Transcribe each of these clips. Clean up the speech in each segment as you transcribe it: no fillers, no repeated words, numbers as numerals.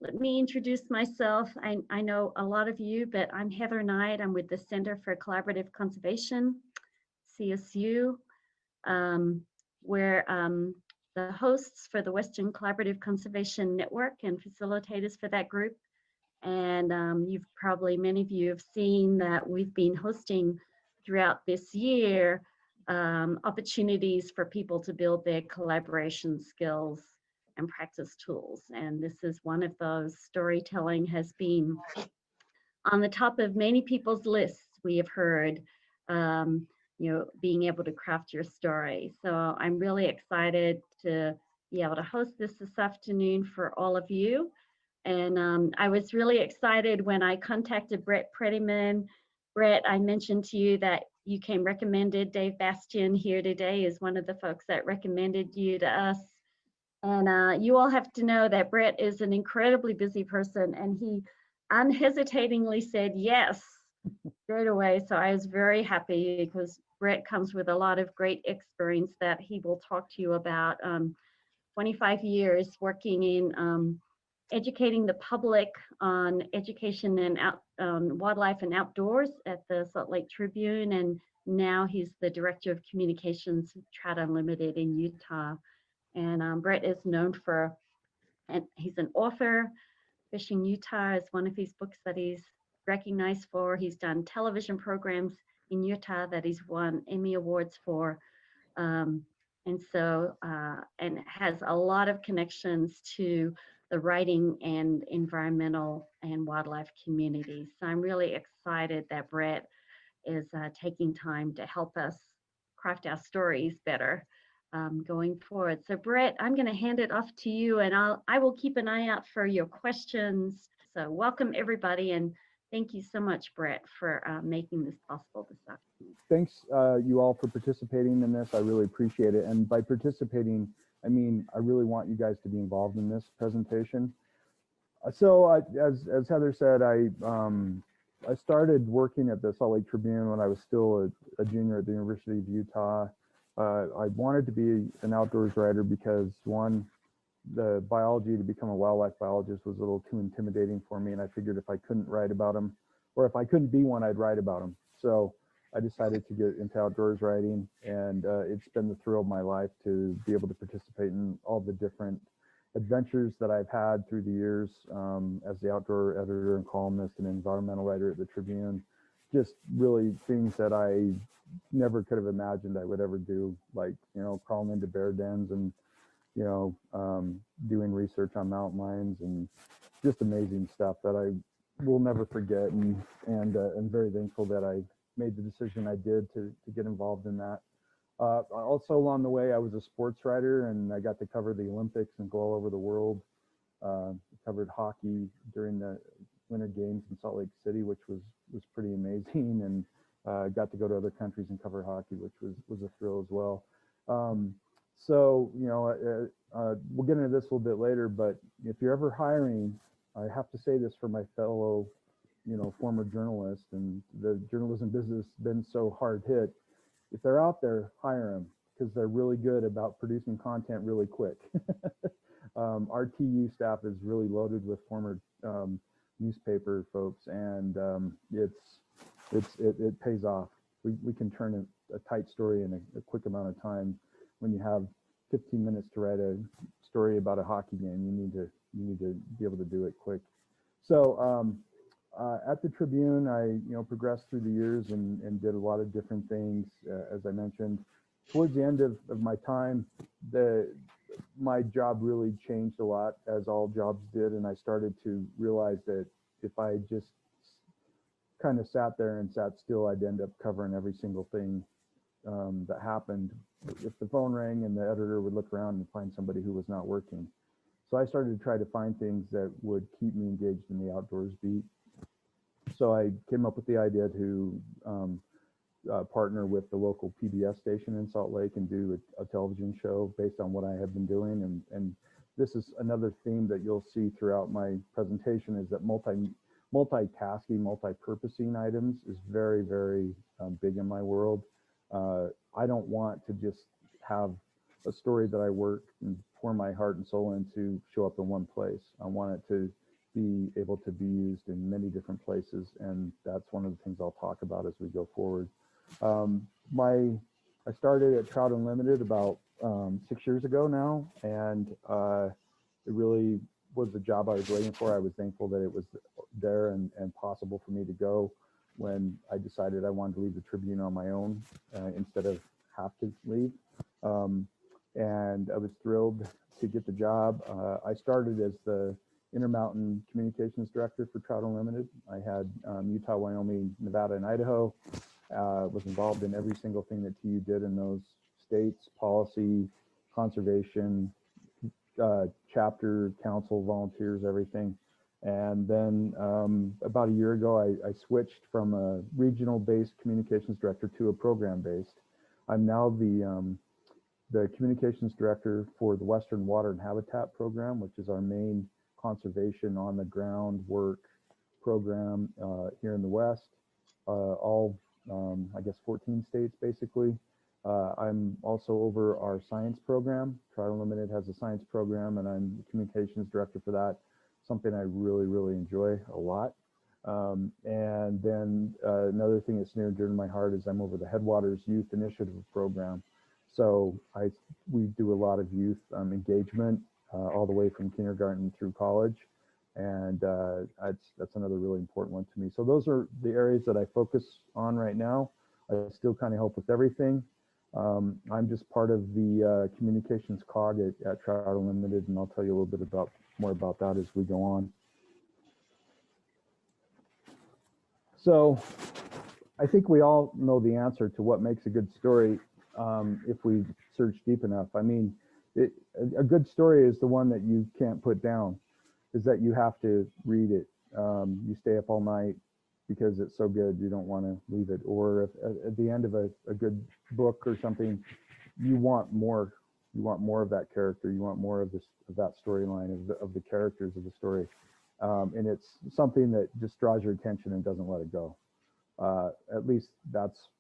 Let me introduce myself. I know a lot of you, but I'm Heather Knight. I'm with the Center for Collaborative Conservation, CSU. We're the hosts for the Western Collaborative Conservation Network and facilitators for that group. And many of you have seen that we've been hosting throughout this year opportunities for people to build their collaboration skills and practice tools. And this is one of those. Storytelling has been on the top of many people's lists. We have heard, being able to craft your story. So I'm really excited to be able to host this afternoon for all of you. And I was really excited when I contacted Brett Prettyman. Brett, I mentioned to you that you came recommended. Dave Bastian here today is one of the folks that recommended you to us. And you all have to know that Brett is an incredibly busy person, and he unhesitatingly said yes straight away. So I was very happy because Brett comes with a lot of great experience that he will talk to you about. 25 years working in educating the public on education and wildlife and outdoors at the Salt Lake Tribune, and now he's the director of communications at Trout Unlimited in Utah. And Brett is known for, and he's an author. Fishing Utah is one of his books that he's recognized for. He's done television programs in Utah that he's won Emmy Awards for. And has a lot of connections to the writing and environmental and wildlife communities. So I'm really excited that Brett is taking time to help us craft our stories better going forward. So Brett, I'm going to hand it off to you, and I will keep an eye out for your questions. So welcome everybody, and thank you so much, Brett, for making this possible this afternoon. Thanks, you all, for participating in this. I really appreciate it. And by participating, I mean, I really want you guys to be involved in this presentation. So as Heather said, I started working at the Salt Lake Tribune when I was still a junior at the University of Utah. I wanted to be an outdoors writer because, one, the biology to become a wildlife biologist was a little too intimidating for me, and I figured if I couldn't write about them, or if I couldn't be one, I'd write about them. So I decided to get into outdoors writing, and it's been the thrill of my life to be able to participate in all the different adventures that I've had through the years as the outdoor editor and columnist and environmental writer at the Tribune. Just really things that I never could have imagined I would ever do, like, crawling into bear dens and doing research on mountain lions, and just amazing stuff that I will never forget. And I'm very thankful that I made the decision I did to get involved in that. Also along the way, I was a sports writer, and I got to cover the Olympics and go all over the world. Covered hockey during the Winter Games in Salt Lake City, which was pretty amazing, and got to go to other countries and cover hockey, which was a thrill as well. So, we'll get into this a little bit later, but if you're ever hiring, I have to say this for my fellow, former journalists, and the journalism business has been so hard hit. If they're out there, hire them, because they're really good about producing content really quick. Our TU staff is really loaded with former newspaper folks, and it pays off. We can turn a tight story in a quick amount of time. When you have 15 minutes to write a story about a hockey game, you need to be able to do it quick. So at the Tribune, I progressed through the years and did a lot of different things. As I mentioned, towards the end of my time, my job really changed a lot, as all jobs did, and I started to realize that if I just kind of sat there and sat still, I'd end up covering every single thing that happened. If the phone rang, and the editor would look around and find somebody who was not working. So I started to try to find things that would keep me engaged in the outdoors beat. So I came up with the idea to partner with the local PBS station in Salt Lake and do a television show based on what I had been doing. And this is another theme that you'll see throughout my presentation, is that multitasking, multi-purposing items is very, very big in my world. I don't want to just have a story that I work and pour my heart and soul into show up in one place. I want it to be able to be used in many different places, and that's one of the things I'll talk about as we go forward. I started at Trout Unlimited about 6 years ago now, and it really was the job I was waiting for. I was thankful that it was there and possible for me to go when I decided I wanted to leave the Tribune on my own instead of have to leave. And I was thrilled to get the job. I started as the Intermountain Communications Director for Trout Unlimited. I had Utah, Wyoming, Nevada, and Idaho. Was involved in every single thing that TU did in those states: policy, conservation, chapter, council, volunteers, everything. And then about a year ago, I switched from a regional-based communications director to a program-based. I'm now the communications director for the Western Water and Habitat Program, which is our main conservation on the ground work program here in the West, all I guess 14 states basically. I'm also over our science program. Trout Unlimited has a science program, and I'm the communications director for that, something I really, really enjoy a lot. And then another thing that's near and dear to my heart is I'm over the Headwaters Youth Initiative program. So we do a lot of youth engagement all the way from kindergarten through college. And that's another really important one to me. So those are the areas that I focus on right now. I still kind of help with everything. I'm just part of the communications cog at Trout Unlimited, and I'll tell you a little bit more about that as we go on. So I think we all know the answer to what makes a good story if we search deep enough. I mean, a good story is the one that you can't put down, is that you have to read it. You stay up all night because it's so good you don't want to leave it. Or if at the end of a good book or something, you want more. You want more of that character. You want more of that storyline of the characters of the story. And it's something that just draws your attention and doesn't let it go. At least that's,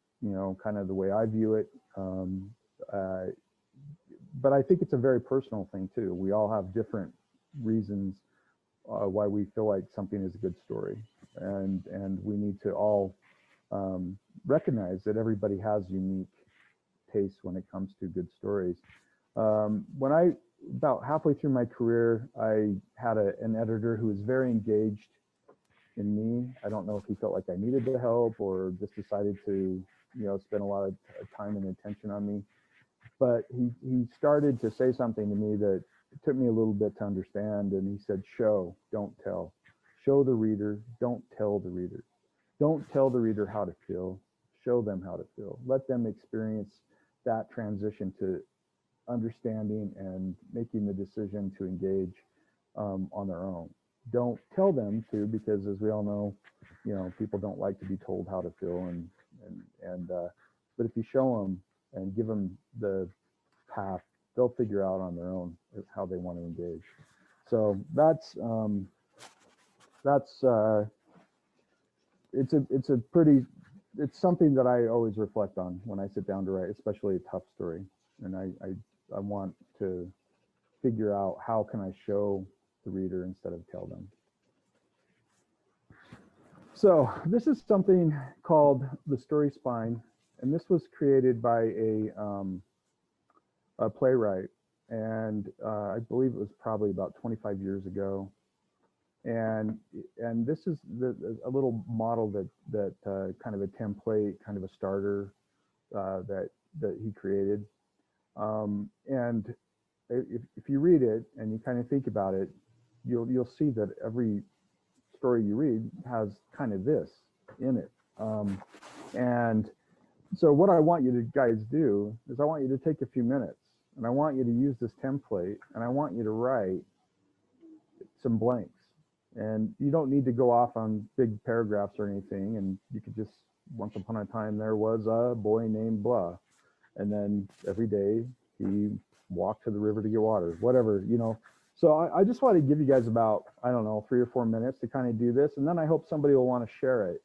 kind of the way I view it. But I think it's a very personal thing too. We all have different reasons why we feel like something is a good story, and we need to all recognize that everybody has unique tastes when it comes to good stories. When about halfway through my career, I had an editor who was very engaged in me. I don't know if he felt like I needed the help or just decided to, spend a lot of time and attention on me. But he started to say something to me that it took me a little bit to understand. And he said, show, don't tell. Show the reader, don't tell the reader. Don't tell the reader how to feel, show them how to feel. Let them experience that transition to understanding and making the decision to engage on their own. Don't tell them to, because as we all know, people don't like to be told how to feel, but if you show them and give them the path, they'll figure out on their own how they want to engage. So it's something that I always reflect on when I sit down to write, especially a tough story. And I want to figure out how can I show the reader instead of tell them. So this is something called the story spine, and this was created by a playwright, and I believe it was probably about 25 years ago. And this is a little model that kind of a template, kind of a starter that he created. And if you read it and you kind of think about it, you'll see that every story you read has kind of this in it. And so what I want you to guys do is I want you to take a few minutes and I want you to use this template and I want you to write some blanks. And you don't need to go off on big paragraphs or anything. And you could just, once upon a time, there was a boy named blah. And then every day he walked to the river to get water, whatever, So I just want to give you guys about, I don't know, 3 or 4 minutes to kind of do this. And then I hope somebody will want to share it.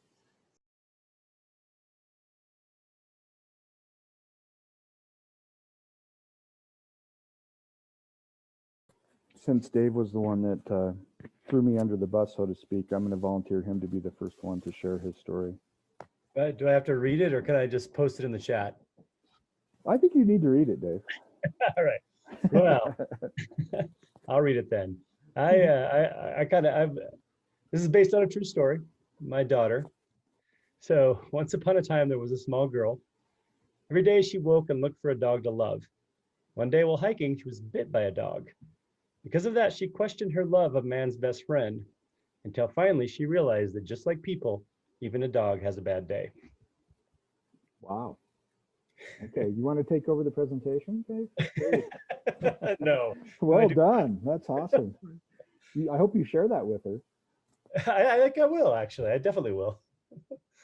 Since Dave was the one that threw me under the bus, so to speak. I'm going to volunteer him to be the first one to share his story. Do I have to read it, or can I just post it in the chat? I think you need to read it, Dave. All right. Well, I'll read it then. This is based on a true story, my daughter. So once upon a time, there was a small girl. Every day she woke and looked for a dog to love. One day while hiking, she was bit by a dog. Because of that, she questioned her love of man's best friend, until finally she realized that just like people, even a dog has a bad day. Wow. Okay, you want to take over the presentation, Dave? No. Well done. That's awesome. I hope you share that with her. I think I will, actually. I definitely will.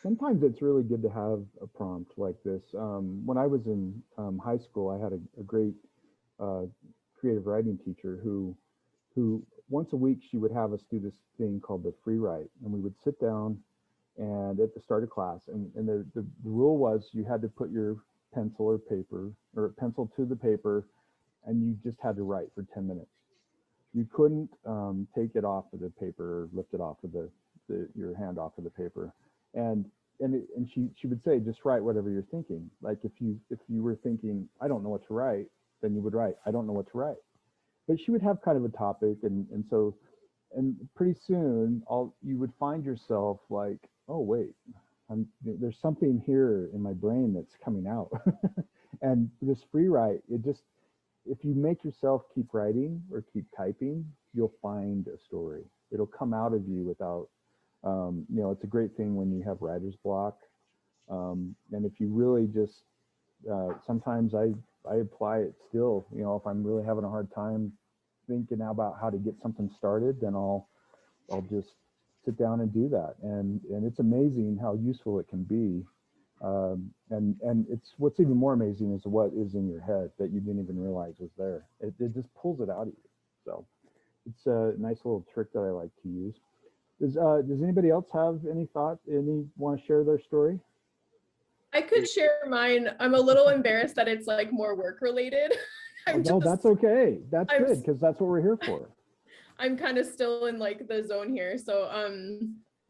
Sometimes it's really good to have a prompt like this. When I was in high school, I had a great creative writing teacher who once a week she would have us do this thing called the free write, and we would sit down and at the start of class, and the rule was you had to put your pencil or paper or pencil to the paper, and you just had to write for 10 minutes. You couldn't take it off of the paper or lift it off of your hand off of the paper. And she would say, just write whatever you're thinking. Like if you were thinking, I don't know what to write, then you would write, I don't know what to write. But she would have kind of a topic, and pretty soon you would find yourself like, oh wait, there's something here in my brain that's coming out. And this free write, if you make yourself keep writing or keep typing, you'll find a story. It'll come out of you without, it's a great thing when you have writer's block. And if you really just, sometimes I apply it still, if I'm really having a hard time thinking about how to get something started, then I'll just sit down and do that. And it's amazing how useful it can be. And it's what's even more amazing is what is in your head that you didn't even realize was there. It just pulls it out of you. So it's a nice little trick that I like to use. Does anybody else have any thought? Want to share their story? I could share mine. I'm a little embarrassed that it's like more work related. No, that's okay. That's good, because that's what we're here for. I'm kind of still in like the zone here, so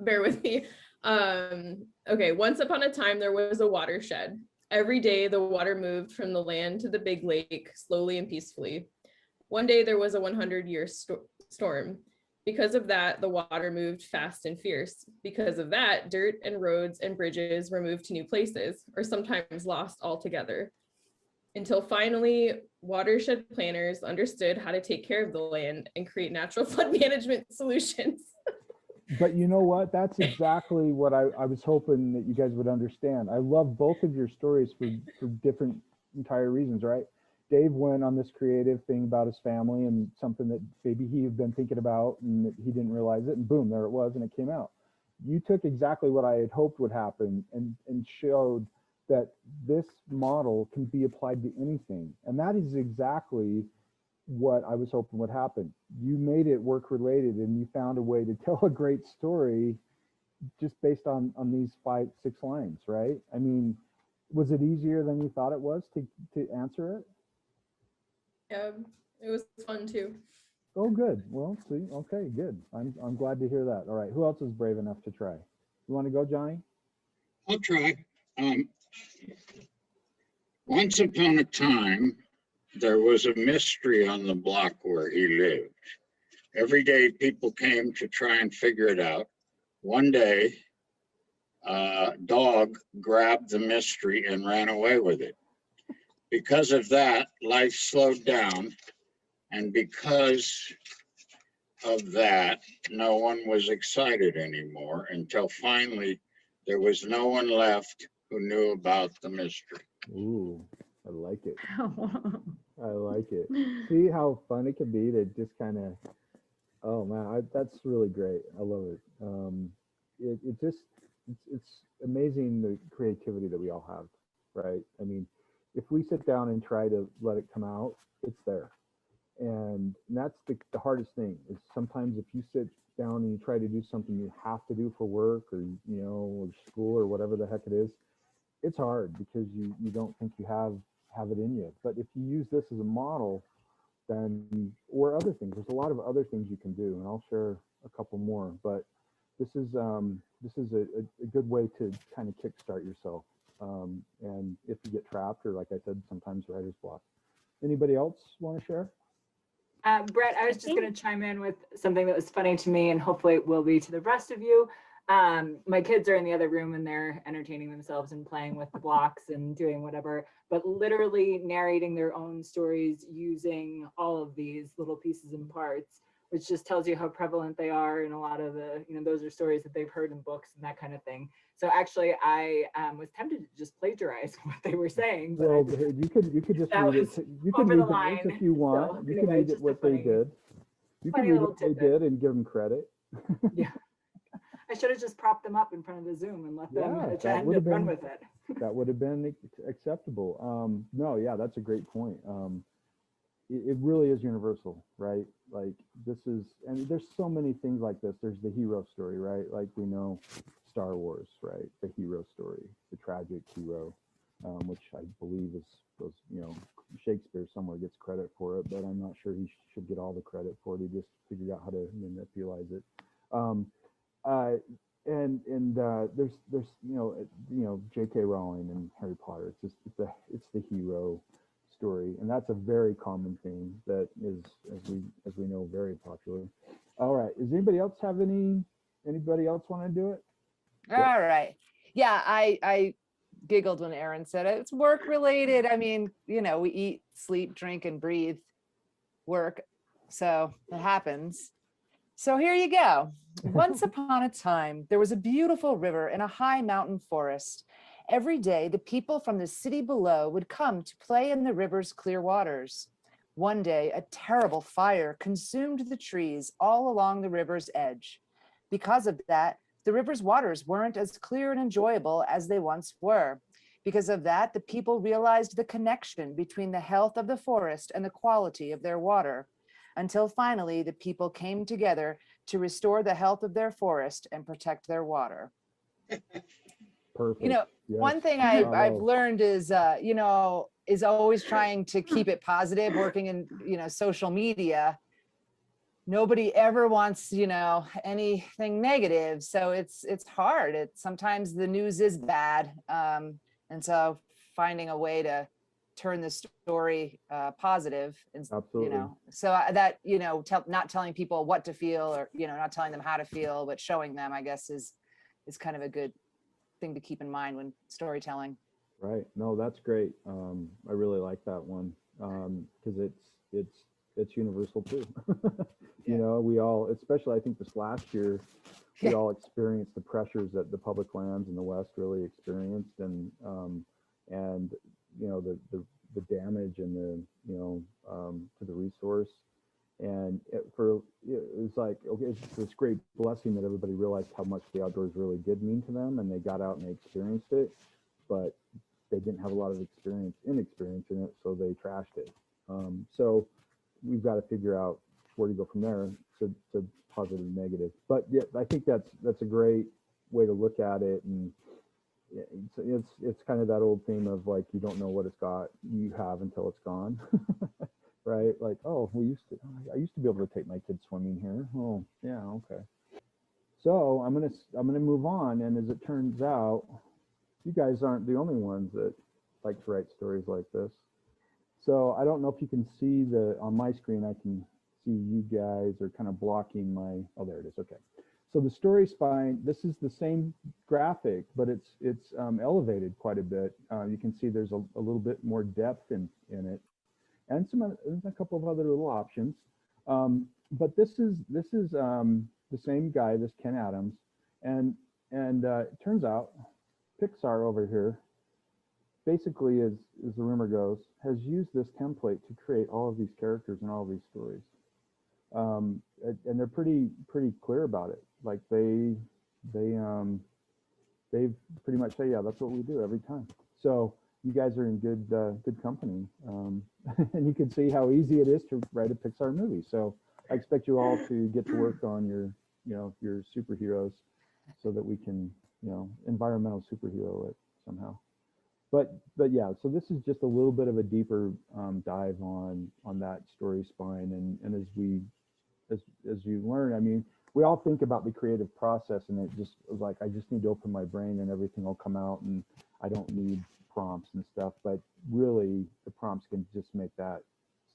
bear with me. Okay, once upon a time there was a watershed. Every day the water moved from the land to the big lake slowly and peacefully. One day there was a 100-year storm. Because of that, the water moved fast and fierce. Because of that, dirt and roads and bridges were moved to new places, or sometimes lost altogether. Until finally, watershed planners understood how to take care of the land and create natural flood management solutions. But you know what? That's exactly what I was hoping that you guys would understand. I love both of your stories for different entire reasons, right? Dave went on this creative thing about his family and something that maybe he had been thinking about and he didn't realize it, and boom, there it was, and it came out. You took exactly what I had hoped would happen and showed that this model can be applied to anything. And that is exactly what I was hoping would happen. You made it work related, and you found a way to tell a great story just based on these 5-6 lines, right? I mean, was it easier than you thought it was to answer it? Yeah, it was fun too. Oh, good. Well, see, okay, good. I'm glad to hear that. All right, who else is brave enough to try? You want to go, Johnny? I'll try. Once upon a time, there was a mystery on the block where he lived. Every day people came to try and figure it out. One day, a dog grabbed the mystery and ran away with it. Because of that, life slowed down. And because of that, no one was excited anymore until finally there was no one left who knew about the mystery. Ooh, I like it. I like it. See how fun it can be to just kind of, oh man, that's really great. I love it. It's amazing the creativity that we all have, right? I mean, if we sit down and try to let it come out, it's there. And that's the hardest thing is sometimes if you sit down and you try to do something you have to do for work or, or school or whatever the heck it is, it's hard because you don't think you have it in you. But if you use this as a model, then, or other things. There's a lot of other things you can do, and I'll share a couple more. But this is a good way to kind of kickstart yourself. And if you get trapped, or like I said, sometimes writer's block. Anybody else want to share? Brett, I was just going to chime in with something that was funny to me, and hopefully it will be to the rest of you. My kids are in the other room and they're entertaining themselves and playing with the blocks and doing whatever, but literally narrating their own stories using all of these little pieces and parts, which just tells you how prevalent they are. And a lot of the, those are stories that they've heard in books and that kind of thing. So actually I was tempted to just plagiarize what they were saying. But well, you could just read it. You can read the lines if you want. So, you can read it what they did. You can read what they did and give them credit. Yeah. I should have just propped them up in front of the Zoom and let them run with it. That would have been acceptable. No, yeah, that's a great point. It really is universal, right? Like this is, and there's so many things like this. There's the hero story, right? Like we know Star Wars, right? The hero story, the tragic hero, which I believe was, Shakespeare somewhere gets credit for it, but I'm not sure he should get all the credit for it. He just figured out how to manipulate it. There's J.K. Rowling and Harry Potter. It's the hero story, and that's a very common thing that is, as we know, very popular. All right, does anybody else want to do it? All right. Yeah, I giggled when Aaron said it. It's work related. I mean, we eat, sleep, drink, and breathe work, so it happens. So here you go. Once upon a time, there was a beautiful river in a high mountain forest. Every day, the people from the city below would come to play in the river's clear waters. One day, a terrible fire consumed the trees all along the river's edge. Because of that, the river's waters weren't as clear and enjoyable as they once were. Because of that, the people realized the connection between the health of the forest and the quality of their water. Until finally, the people came together to restore the health of their forest and protect their water. Perfect. Yes. One thing I've learned is, is always trying to keep it positive, working in, social media. Nobody ever wants, anything negative. So it's hard. Sometimes the news is bad. And so finding a way to turn the story positive, and so that not telling people what to feel, or not telling them how to feel, but showing them, I guess, is kind of a good thing to keep in mind when storytelling. Right. No, that's great. I really like that one, because it's universal too. We all, especially I think this last year, we all experienced the pressures that the public lands in the West really experienced, and the damage and to the resource, and it's like, okay, it's this great blessing that everybody realized how much the outdoors really did mean to them, and they got out and they experienced it, but they didn't have a lot of inexperience in it, so they trashed it. So we've got to figure out where to go from there, to positive and negative. But yeah, I think that's a great way to look at it. And it's kind of that old theme of like, you don't know what you have until it's gone. Right? Like, oh, I used to be able to take my kids swimming here. Oh yeah, okay. So I'm gonna move on, and as it turns out, you guys aren't the only ones that like to write stories like this. So I don't know if you can see on my screen, I can see you guys are kind of blocking oh, there it is. Okay. So the story spine, this is the same graphic, but it's elevated quite a bit. You can see there's a little bit more depth in it, and there's a couple of other little options. But this is the same guy, this Ken Adams, and it turns out Pixar over here, basically, as the rumor goes, has used this template to create all of these characters and all of these stories. And they're pretty clear about it. Like they pretty much say, yeah, that's what we do every time. So you guys are in good company, and you can see how easy it is to write a Pixar movie. So I expect you all to get to work on your superheroes, so that we can environmental superhero it somehow. but yeah, so this is just a little bit of a deeper dive on that story spine, and as you learn, I mean, we all think about the creative process, and it just was like, I just need to open my brain and everything will come out, and I don't need prompts and stuff. But really, the prompts can just make that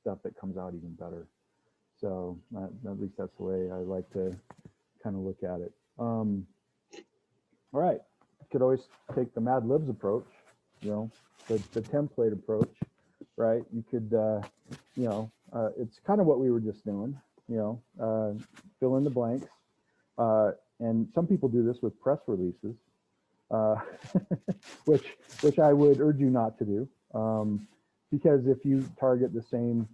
stuff that comes out even better. So at least that's the way I like to kind of look at it. All right, could always take the Mad Libs approach, you know, the template approach, right? You could, you know, it's kind of what we were just doing, you know, fill in the blanks. And some people do this with press releases, which I would urge you not to do, because if you target the same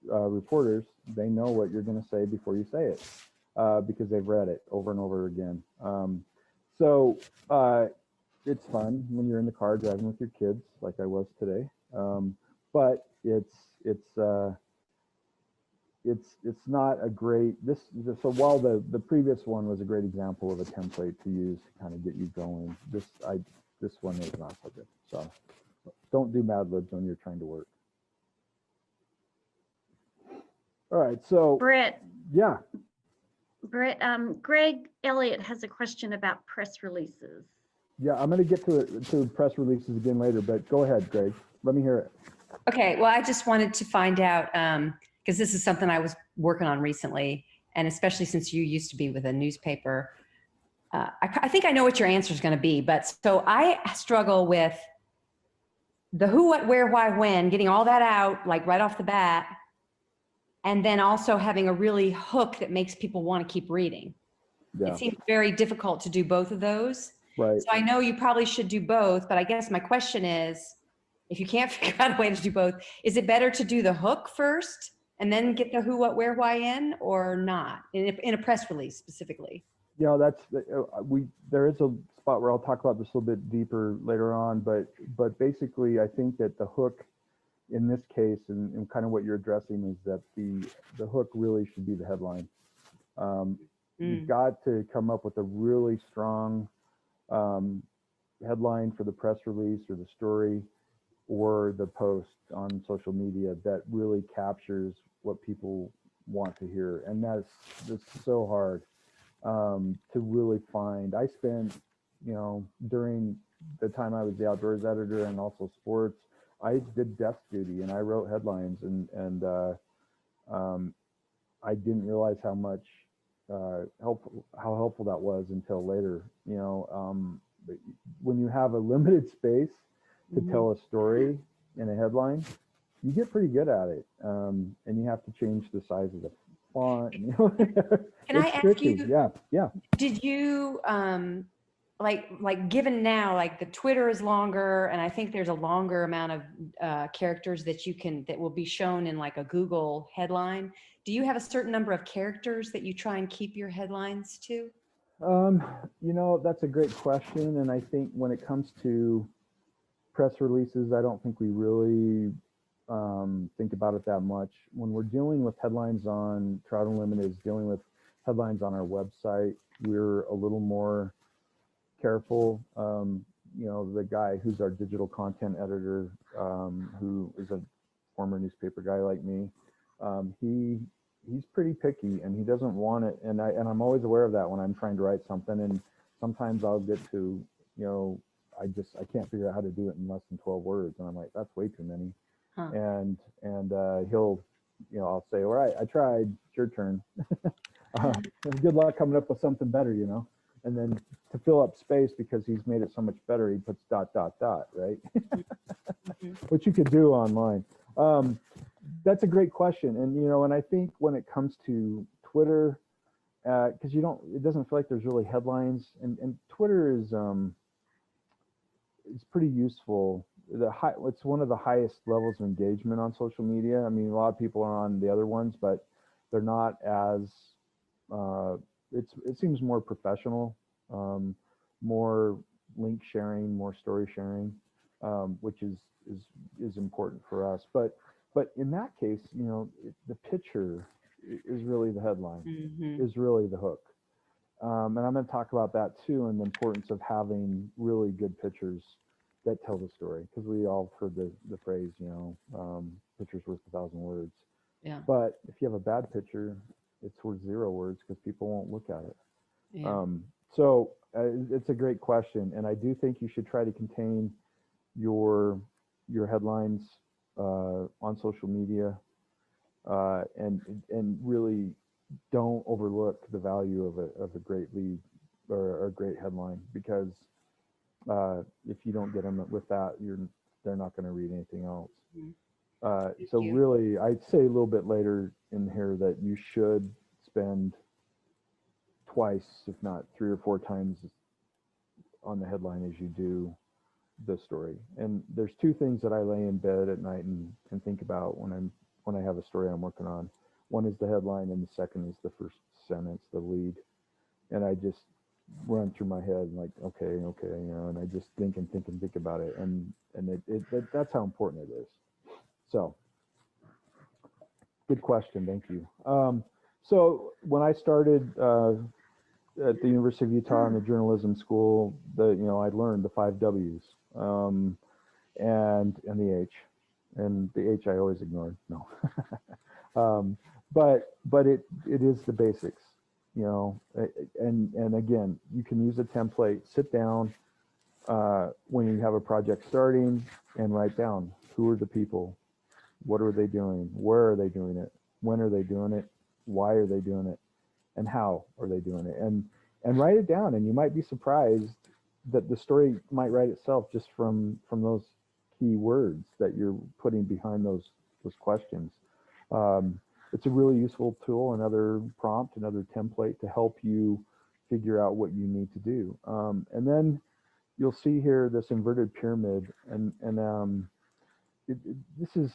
reporters, they know what you're going to say before you say it, because they've read it over and over again. So it's fun when you're in the car driving with your kids, like I was today. But it's not a great, so while the previous one was a great example of a template to use to kind of get you going, this one is not so good. So don't do Mad Libs when you're trying to work. All right, so Brett, yeah. Greg Elliott has a question about press releases. Yeah, I'm going to get to press releases again later, but go ahead, Greg. Let me hear it. Okay, well, I just wanted to find out, because this is something I was working on recently, and especially since you used to be with a newspaper, I think I know what your answer is going to be, but so I struggle with the who, what, where, why, when, getting all that out like right off the bat, and then also having a really hook that makes people want to keep reading. Yeah. It seems very difficult to do both of those. Right. So I know you probably should do both, but I guess my question is, if you can't figure out a way to do both, is it better to do the hook first and then get the who, what, where, why in, or not in a press release specifically? You know, that's there is a spot where I'll talk about this a little bit deeper later on, but basically I think that the hook in this case, and kind of what you're addressing, is that the hook really should be the headline. You've got to come up with a really strong headline for the press release or the story or the post on social media that really captures what people want to hear. And that's so hard to really find. I spent, you know, during the time I was the outdoors editor and also sports, I did desk duty and I wrote headlines, and I didn't realize how much how helpful that was until later. You know, when you have a limited space to tell a story in a headline, you get pretty good at it, and you have to change the size of the font. You know, Can I ask you? Yeah. Did you like given now, like the Twitter is longer, and I think there's a longer amount of characters that will be shown in like a Google headline. Do you have a certain number of characters that you try and keep your headlines to? You know, that's a great question, and I think when it comes to press releases, I don't think we really think about it that much. When we're dealing with headlines on Trout Unlimited, dealing with headlines on our website, we're a little more careful. You know, the guy who's our digital content editor, who is a former newspaper guy like me, he's pretty picky, and he doesn't want it. And I'm always aware of that when I'm trying to write something. And sometimes I'll get to, you know, I can't figure out how to do it in less than 12 words, and I'm like, that's way too many. Huh. And he'll, you know, I'll say, all right, I tried, it's your turn. Good luck coming up with something better, you know. And then to fill up space, because he's made it so much better, he puts ... right? Which you could do online. That's a great question. And, you know, and I think when it comes to Twitter, because it doesn't feel like there's really headlines, and Twitter is it's pretty useful. It's one of the highest levels of engagement on social media. I mean, a lot of people are on the other ones, but they're not as it seems more professional, more link sharing, more story sharing, which is important for us. But in that case, you know, the picture is really the headline, is really the hook. And I'm going to talk about that too, and the importance of having really good pictures that tell the story, because we all heard the phrase, picture's worth 1,000 words. Yeah. But if you have a bad picture, it's worth 0 words because people won't look at it. Yeah. So it's a great question, and I do think you should try to contain your headlines on social media, and really don't overlook the value of a great lead or a great headline, because if you don't get them with that, they're not going to read anything else. So you. really, I'd say a little bit later in here that you should spend twice, if not 3 or 4 times on the headline as you do the story. And there's 2 things that I lay in bed at night and think about when I have a story I'm working on. One is the headline, and the second is the first sentence, the lead. And I just run through my head like, okay, and I just think about it, and that's how important it is. So, good question, thank you. So when I started at the University of Utah in the journalism school, I learned the 5 W's, and the H, and the H I always ignored. No, but it is the basics, and again, you can use a template. Sit down when you have a project starting and write down who are the people, what are they doing, where are they doing it, when are they doing it, why are they doing it, and how are they doing it, and write it down. And you might be surprised that the story might write itself just from those key words that you're putting behind those questions. It's a really useful tool, another prompt, another template to help you figure out what you need to do. And then you'll see here this inverted pyramid, and this is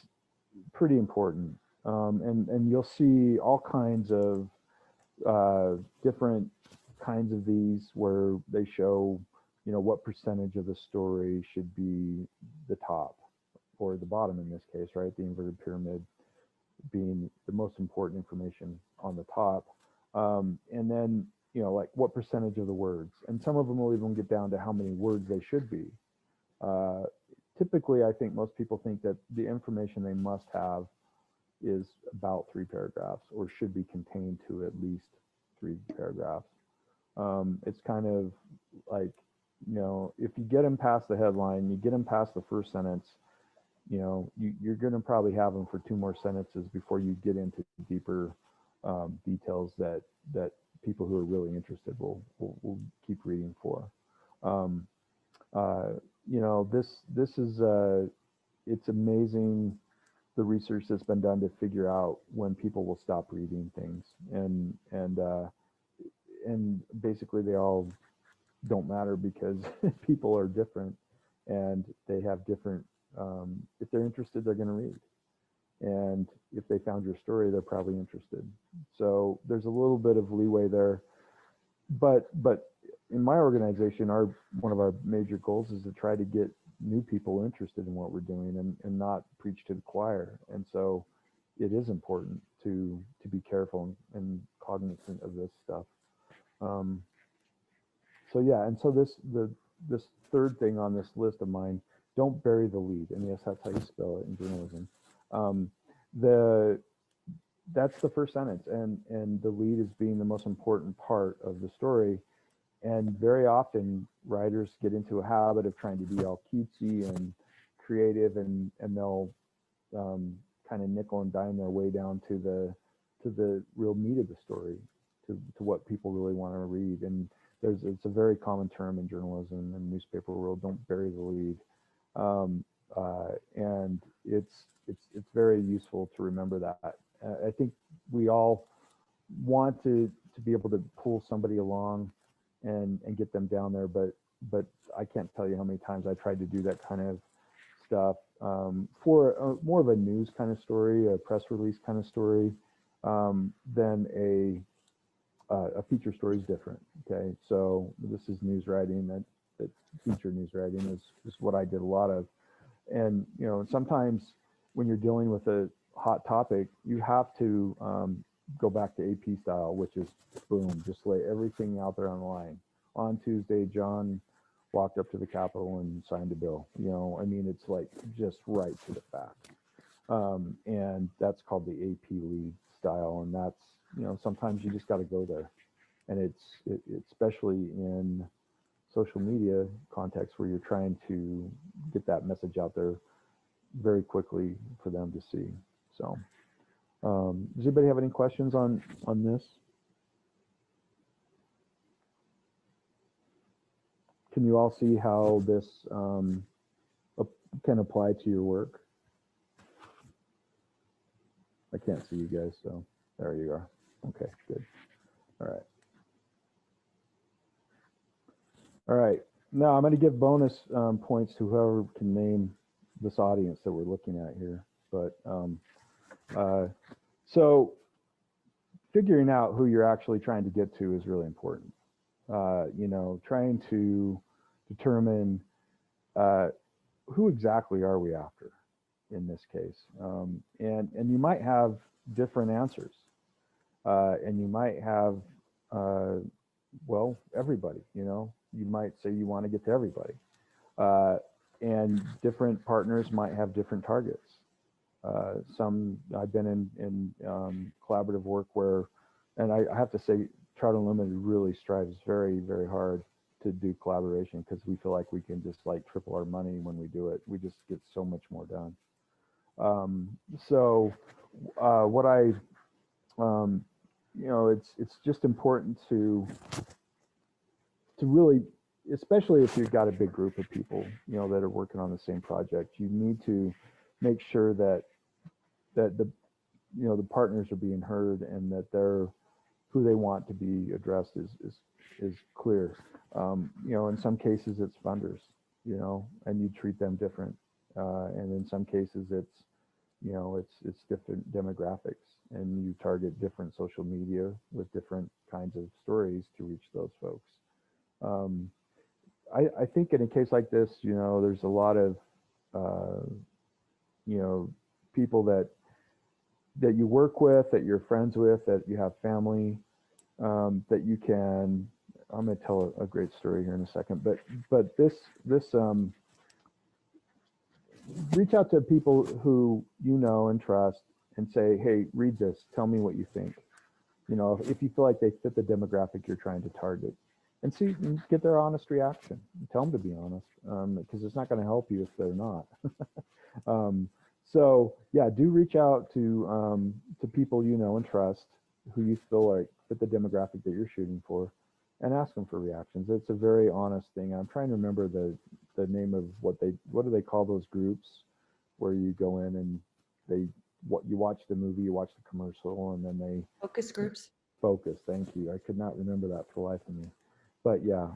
pretty important. And you'll see all kinds of different kinds of these where they show, what percentage of the story should be the top or the bottom in this case, right? The inverted pyramid being the most important information on the top. And then, like what percentage of the words, and some of them will even get down to how many words they should be. Typically, I think most people think that the information they must have is about 3 paragraphs or should be contained to at least 3 paragraphs. It's kind of like, if you get them past the headline, you get them past the first sentence, you're going to probably have them for 2 more sentences before you get into deeper details that people who are really interested will keep reading for. This is it's amazing the research that's been done to figure out when people will stop reading things, and basically they all don't matter because people are different and they have different. If they're interested, they're going to read, and if they found your story, they're probably interested. So there's a little bit of leeway there, but in my organization, one of our major goals is to try to get new people interested in what we're doing and not preach to the choir. And so it is important to be careful and cognizant of this stuff. So yeah, and so this third thing on this list of mine, don't bury the lead. And yes, that's how you spell it in journalism. That's the first sentence, and the lead is being the most important part of the story. And very often writers get into a habit of trying to be all cutesy and creative, and they'll kind of nickel and dime their way down to the real meat of the story, to what people really want to read. And it's a very common term in journalism and newspaper world, don't bury the lead. And it's very useful to remember that. I think we all want to be able to pull somebody along and get them down there, but I can't tell you how many times I tried to do that kind of stuff for more of a news kind of story, a press release kind of story, than a feature story is different. Okay, so this is news writing. That feature news writing is what I did a lot of. And sometimes when you're dealing with a hot topic, you have to go back to AP style, which is boom, just lay everything out there on the line. On Tuesday, John walked up to the Capitol and signed a bill. You know, I mean, it's like just right to the fact. And that's called the AP lead style. And that's, you know, sometimes you just got to go there. And it's especially in social media context where you're trying to get that message out there very quickly for them to see. So does anybody have any questions on this? Can you all see how this can apply to your work? I can't see you guys, so there you are. Okay, good. All right. All right. Now I'm going to give bonus points to whoever can name this audience that we're looking at here. But so figuring out who you're actually trying to get to is really important. You know, trying to determine who exactly are we after in this case. And you might have different answers. And you might have, well, everybody, you know, you might say you want to get to everybody. And different partners might have different targets. I've been in collaborative work where, and I have to say, Trout Unlimited really strives very, very hard to do collaboration because we feel like we can just like triple our money when we do it. We just get so much more done. What I, you know, it's just important to really, especially if you've got a big group of people, you know, that are working on the same project, you need to make sure that the, you know, the partners are being heard and that they're who they want to be addressed is clear. You know, in some cases it's funders, you know, and you treat them different. And in some cases it's, you know, it's different demographics and you target different social media with different kinds of stories to reach those folks. I think in a case like this, you know, there's a lot of, you know, people that you work with, that you're friends with, that you have family, that you can, I'm going to tell a great story here in a second, but this reach out to people who you know and trust and say, hey, read this, tell me what you think. You know, if you feel like they fit the demographic you're trying to target, and see, get their honest reaction. Tell them to be honest, because it's not going to help you if they're not. So yeah, do reach out to people you know and trust, who you feel like fit the demographic that you're shooting for, and ask them for reactions. It's a very honest thing. I'm trying to remember the name of what do they call those groups where you go in and you watch the movie, you watch the commercial, and then they Focus groups. Focus. Thank you. I could not remember that for the life of me. But yeah,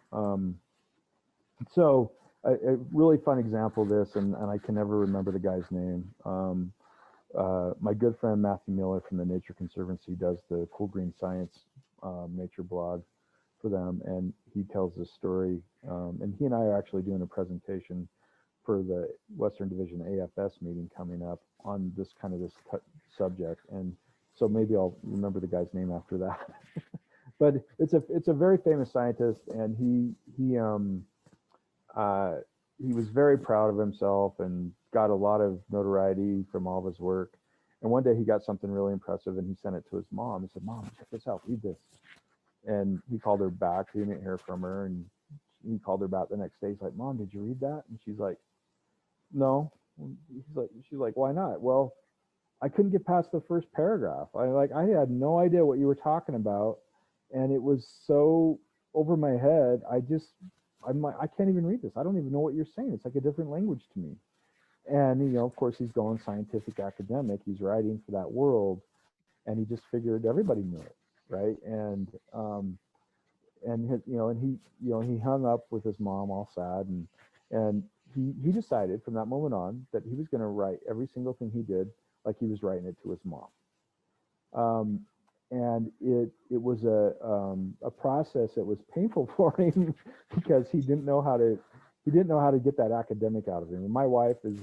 so a really fun example of this, and I can never remember the guy's name. My good friend Matthew Miller from the Nature Conservancy does the Cool Green Science nature blog for them, and he tells this story. And he and I are actually doing a presentation for the Western Division AFS meeting coming up on this subject, and so maybe I'll remember the guy's name after that. But it's a very famous scientist, and he was very proud of himself and got a lot of notoriety from all of his work. And one day he got something really impressive, and he sent it to his mom. He said, "Mom, check this out, read this." And he called her back. He didn't hear from her, and he called her back the next day. He's like, "Mom, did you read that?" And she's like, "No." She's like, "Why not?" "Well, I couldn't get past the first paragraph. I had no idea what you were talking about, and it was so over my head. I'm like, I can't even read this. I don't even know what you're saying. It's like a different language to me." And you know, of course, he's going scientific academic. He's writing for that world, and he just figured everybody knew it, right? And he hung up with his mom, all sad, and he decided from that moment on that he was going to write every single thing he did like he was writing it to his mom. And it was a process that was painful for him because he didn't know how to get that academic out of him. And my wife is,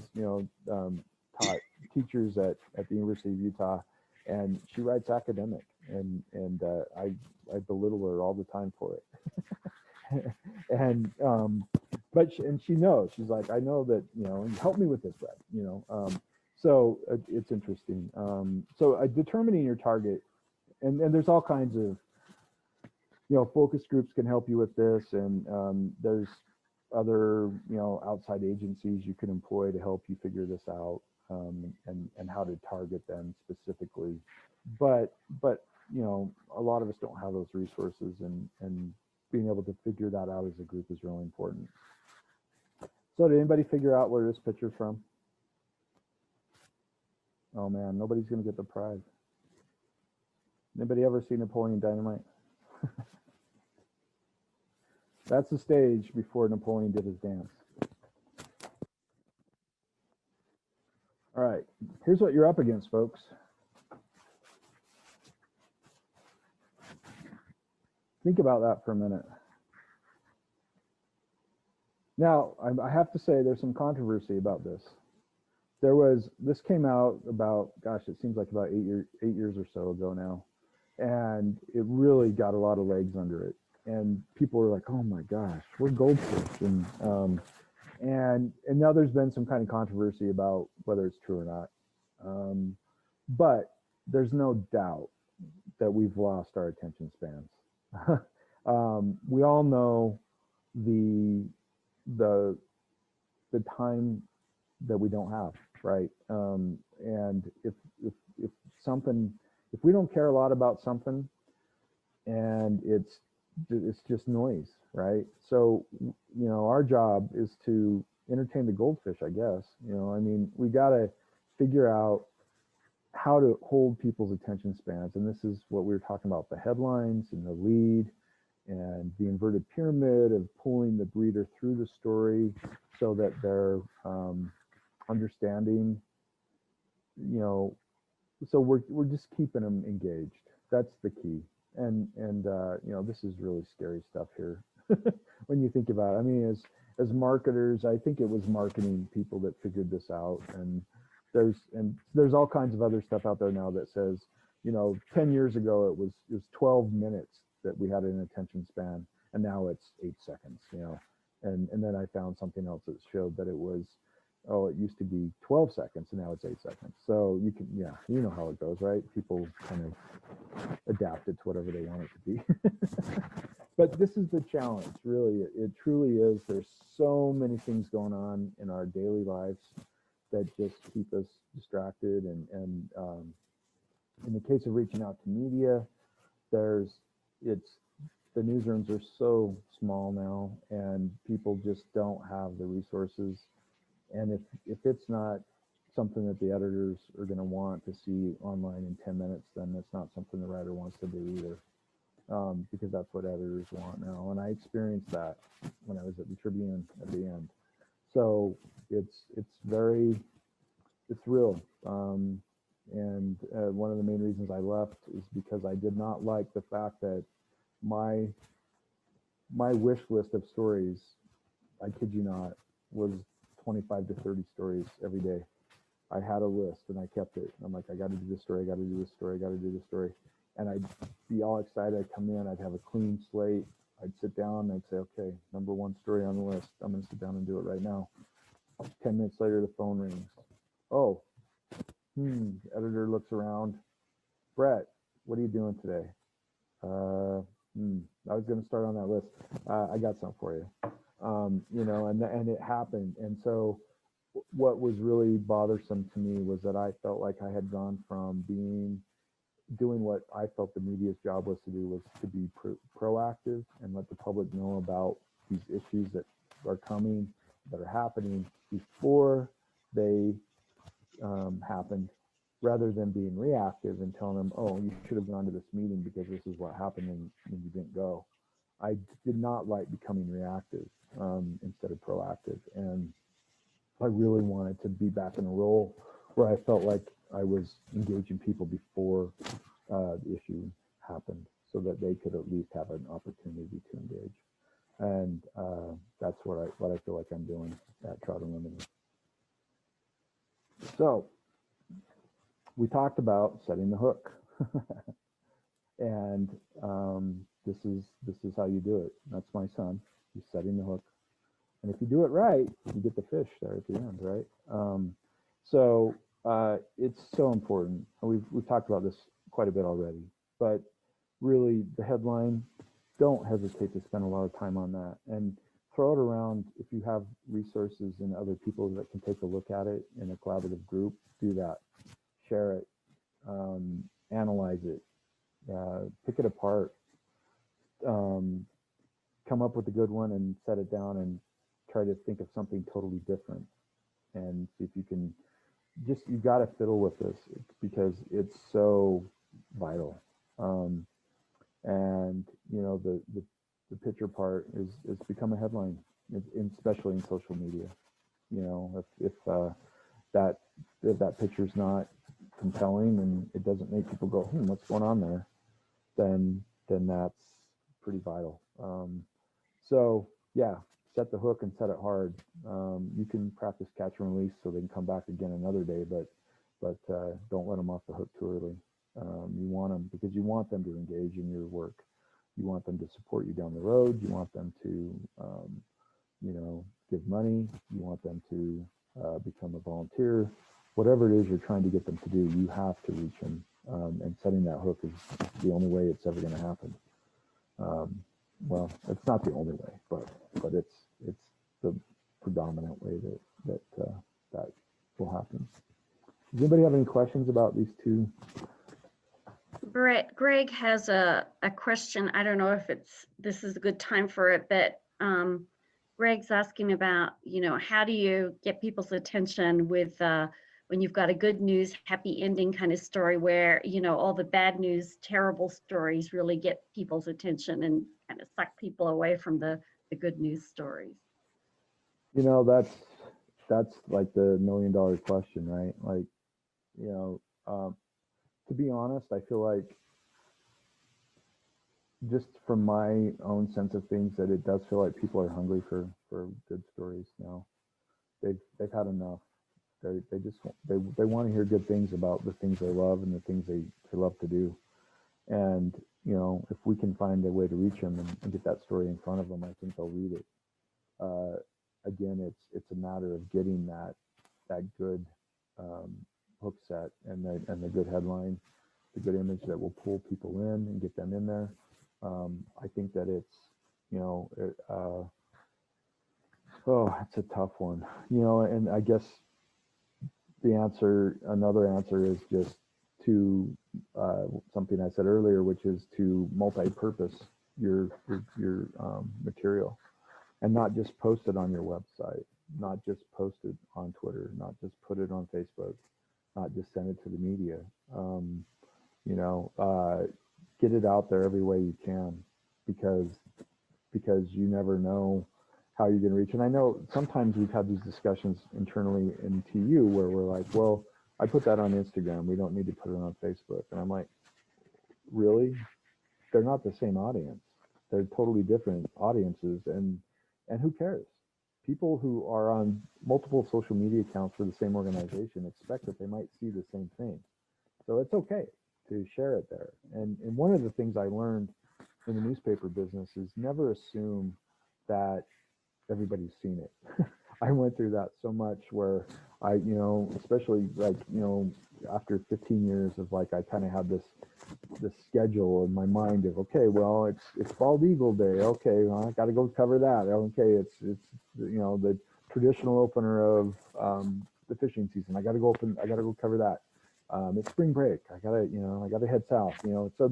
taught teachers at the University of Utah, and she writes academic, and I belittle her all the time for it. And but she knows, she's like, I know that, you know, help me with this, Brett, you know. So it's interesting. So determining your target, and there's all kinds of, you know, focus groups can help you with this, and there's other, you know, outside agencies you can employ to help you figure this out, and how to target them specifically. But you know, a lot of us don't have those resources, and being able to figure that out as a group is really important. So did anybody figure out where this picture's from? Oh man, nobody's gonna get the prize. Anybody ever seen Napoleon Dynamite? That's the stage before Napoleon did his dance. All right, here's what you're up against, folks. Think about that for a minute. Now, I have to say there's some controversy about this. This came out about, gosh, it seems like about 8 years or so ago now. And it really got a lot of legs under it. And people were like, oh my gosh, we're goldfish. And now there's been some kind of controversy about whether it's true or not. But there's no doubt that we've lost our attention spans. We all know the time that we don't have, right? And if we don't care a lot about something, and it's just noise, right? So, you know, our job is to entertain the goldfish, I guess. You know, I mean, we got to figure out how to hold people's attention spans. And this is what we were talking about, the headlines and the lead and the inverted pyramid of pulling the reader through the story so that they're understanding, you know, so we're just keeping them engaged. That's the key. And you know, this is really scary stuff here when you think about it. I mean, as marketers, I think it was marketing people that figured this out. And there's all kinds of other stuff out there now that says, you know, 10 years ago it was 12 minutes that we had an attention span, and now it's 8 seconds, you know. And then I found something else that showed that it was, oh, it used to be 12 seconds and now it's 8 seconds. So you can, yeah, you know how it goes, right? People kind of adapt it to whatever they want it to be. But this is the challenge, really. It truly is. There's so many things going on in our daily lives that just keep us distracted. And in the case of reaching out to media, the newsrooms are so small now, and people just don't have the resources. And if it's not something that the editors are going to want to see online in 10 minutes, then it's not something the writer wants to do either, because that's what editors want now. And I experienced that when I was at the Tribune at the end. So it's real. And one of the main reasons I left is because I did not like the fact that my wish list of stories, I kid you not, was 25 to 30 stories every day. I had a list and I kept it. I'm like, I got to do this story, I got to do this story, I got to do this story. And I'd be all excited. I'd come in, I'd have a clean slate. I'd sit down, I'd say, okay, number one story on the list. I'm going to sit down and do it right now. 10 minutes later, the phone rings. Oh, editor looks around. Brett, what are you doing today? I was going to start on that list. I got something for you. You know, and it happened. And so what was really bothersome to me was that I felt like I had gone from doing what I felt the media's job was to do, was to be proactive and let the public know about these issues that are coming, that are happening before they happened, rather than being reactive and telling them, oh, you should have gone to this meeting because this is what happened and you didn't go. I did not like becoming reactive instead of proactive. And I really wanted to be back in a role where I felt like I was engaging people before the issue happened, so that they could at least have an opportunity to engage. And that's what I feel like I'm doing at Trout Unlimited. So we talked about setting the hook. And this is how you do it. That's my son. He's setting the hook. And if you do it right, you get the fish there at the end, right? So it's so important. We've talked about this quite a bit already, but really the headline, don't hesitate to spend a lot of time on that, and throw it around. If you have resources and other people that can take a look at it in a collaborative group, do that. Share it, analyze it, pick it apart, come up with a good one and set it down and try to think of something totally different, and see if you can you got to fiddle with this because it's so vital. And the picture part is become a headline, especially in social media. If that picture's not compelling and it doesn't make people go, what's going on there, then that's pretty vital. So yeah, set the hook and set it hard. You can practice catch and release so they can come back again another day, but don't let them off the hook too early. You want them because you want them to engage in your work. You want them to support you down the road. You want them to, give money. You want them to become a volunteer. Whatever it is you're trying to get them to do, you have to reach them. And setting that hook is the only way it's ever going to happen. Well, it's not the only way, but it's the predominant way that will happen. Does anybody have any questions about these two? Brett, Greg has a question. I don't know if this is a good time for it, but Greg's asking about, how do you get people's attention with when you've got a good news, happy ending kind of story where, all the bad news, terrible stories really get people's attention and kind of suck people away from the good news stories? That's like the $1 million question, right? Like, to be honest, I feel like just from my own sense of things that it does feel like people are hungry for good stories now. They've had enough. They want to hear good things about the things they love and the things they love to do. And if we can find a way to reach them and get that story in front of them, I think they'll read it. Again, it's a matter of getting that good hook set and the good headline, the good image that will pull people in and get them in there. I think that it's it's a tough one, and I guess another answer is just to something I said earlier, which is to multi-purpose your material and not just post it on your website, not just post it on Twitter, not just put it on Facebook, not just send it to the media. Get it out there every way you can, because you never know how you're going to reach. And I know sometimes we've had these discussions internally in TU where we're like, well, I put that on Instagram, we don't need to put it on Facebook. And I'm like, really? They're not the same audience. They're totally different audiences, and who cares? People who are on multiple social media accounts for the same organization expect that they might see the same thing. So it's okay to share it there. And one of the things I learned in the newspaper business is never assume that everybody's seen it. I went through that so much where I, especially like, after 15 years of like, I kind of had this schedule in my mind of, okay, well, it's Bald Eagle Day. Okay, well, I got to go cover that. Okay, it's the traditional opener of the fishing season. I got to go cover that. It's spring break. I gotta head south. So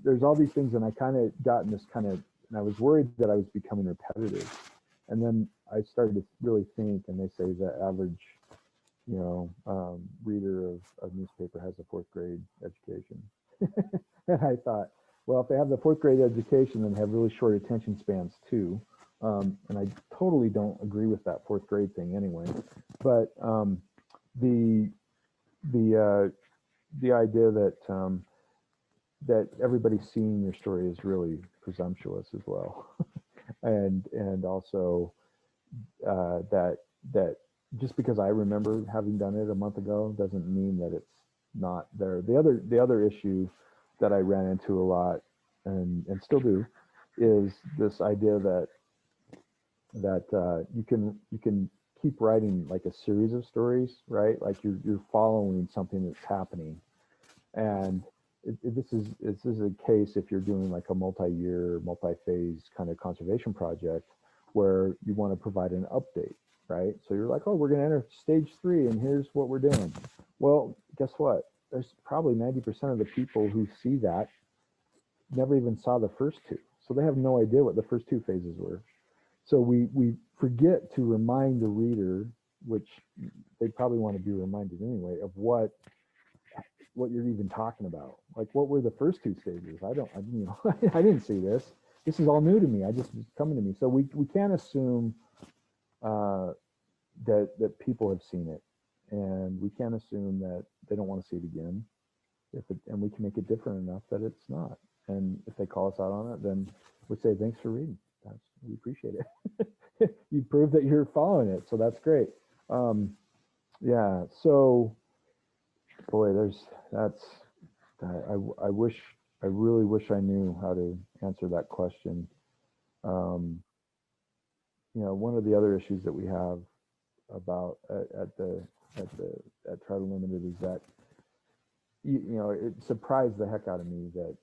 there's all these things, and I kind of got in this and I was worried that I was becoming repetitive. And then I started to really think, and they say the average, reader of newspaper has a 4th grade education. And I thought, well, if they have the 4th grade education, then they have really short attention spans too. And I totally don't agree with that 4th grade thing anyway. But the idea that everybody's seeing your story is really presumptuous as well. and also that just because I remember having done it a month ago doesn't mean that it's not there. The other issue that I ran into a lot and still do is this idea that that you can keep writing like a series of stories, right? Like you're following something that's happening, and this is a case if you're doing like a multi-year, multi-phase kind of conservation project where you want to provide an update, right? So you're like, oh, we're going to enter stage 3 and here's what we're doing. Well, guess what? There's probably 90% of the people who see that never even saw the first 2. So they have no idea what the first 2 phases were. So we forget to remind the reader, which they probably want to be reminded anyway, of what you're even talking about. Like, what were the first 2 stages? I didn't see this. This is all new to me. It's coming to me. So we can't assume that people have seen it, and we can't assume that they don't want to see it again. And we can make it different enough that it's not. And if they call us out on it, then we say thanks for reading. We appreciate it. You prove that you're following it, so that's great. Yeah. So, boy, I really wish I knew how to answer that question. One of the other issues that we have about at Trout Unlimited is that it surprised the heck out of me that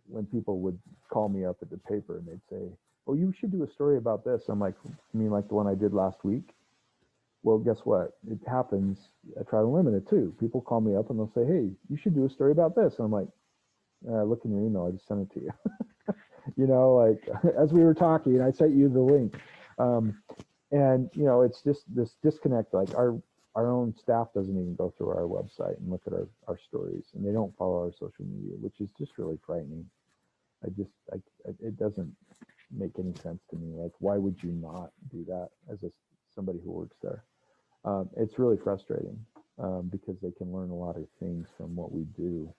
when people would call me up at the paper and they'd say, "Oh, you should do a story about this." I'm like, "You mean like the one I did last week?" Well, guess what? It happens at Trout Unlimited too. People call me up and they'll say, "Hey, you should do a story about this." And I'm like, "Look in your email. I just sent it to you." Like as we were talking, I sent you the link. And it's just this disconnect. Like our own staff doesn't even go through our website and look at our stories, and they don't follow our social media, which is just really frightening. It doesn't make any sense to me. Like, why would you not do that as somebody who works there? It's really frustrating because they can learn a lot of things from what we do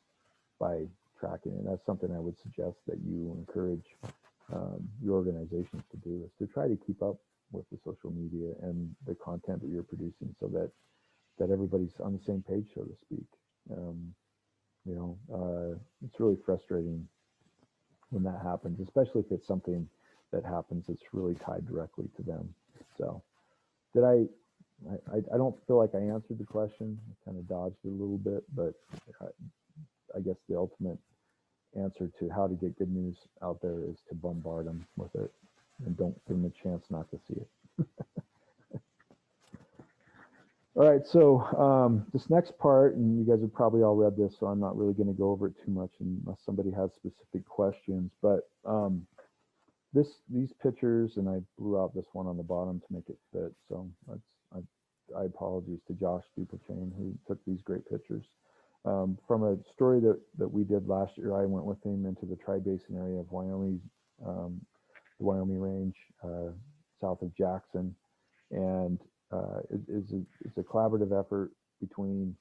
by tracking it. That's something I would suggest that you encourage your organizations to do, is to try to keep up with the social media and the content that you're producing, so that everybody's on the same page, so to speak. It's really frustrating when that happens, especially if it's something that happens that's really tied directly to them. So I don't feel like I answered the question. I kind of dodged it a little bit, but I guess the ultimate answer to how to get good news out there is to bombard them with it, and don't give them a chance not to see it. All right, so this next part, and you guys have probably all read this, so I'm not really going to go over it too much unless somebody has specific questions. But these pictures, and I blew out this one on the bottom to make it fit. So I apologize to Josh Duplachain, who took these great pictures. From a story that we did last year, I went with him into the Tri-Basin area of Wyoming, the Wyoming Range, south of Jackson, and it's a collaborative effort between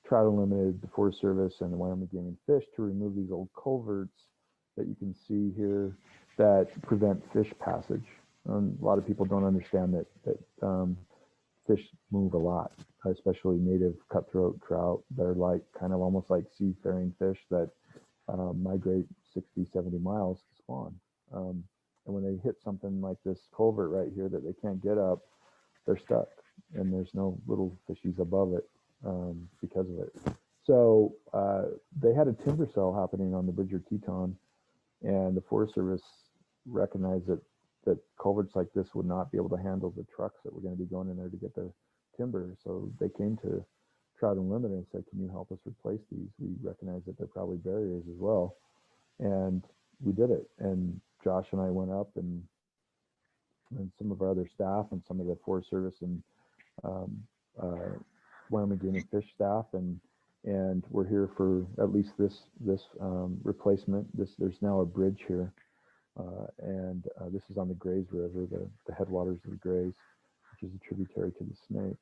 Trout Unlimited, the Forest Service, and the Wyoming Game and Fish to remove these old culverts that you can see here that prevent fish passage. A lot of people don't understand that fish move a lot, especially native cutthroat trout. They're like kind of almost like seafaring fish that migrate 60, 70 miles to spawn. And when they hit something like this culvert right here that they can't get up, they're stuck, and there's no little fishies above it because of it. So they had a timber sale happening on the Bridger Teton, and the Forest Service recognized that culverts like this would not be able to handle the trucks that were going to be going in there to get the timber. So they came to Trout Unlimited and said, "Can you help us replace these? We recognize that they're probably barriers as well." And we did it. And Josh and I went up, and some of our other staff, and some of the Forest Service and Wyoming Game and Fish staff, and we're here for at least this replacement. There's now a bridge here, and this is on the Grays River, the headwaters of the Grays, which is a tributary to the Snake.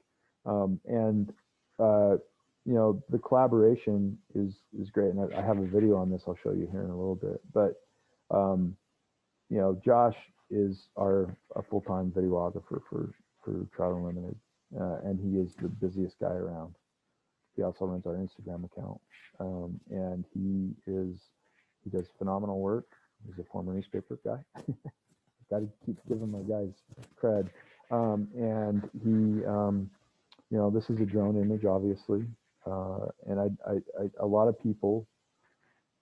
The collaboration is great, and I have a video on this I'll show you here in a little bit. But Josh is our full-time videographer for Trout Unlimited, and he is the busiest guy around. He also runs our Instagram account, and he does phenomenal work. He's a former newspaper guy, Got to keep giving my guys cred. And he, you know, this is a drone image, obviously. And a lot of people,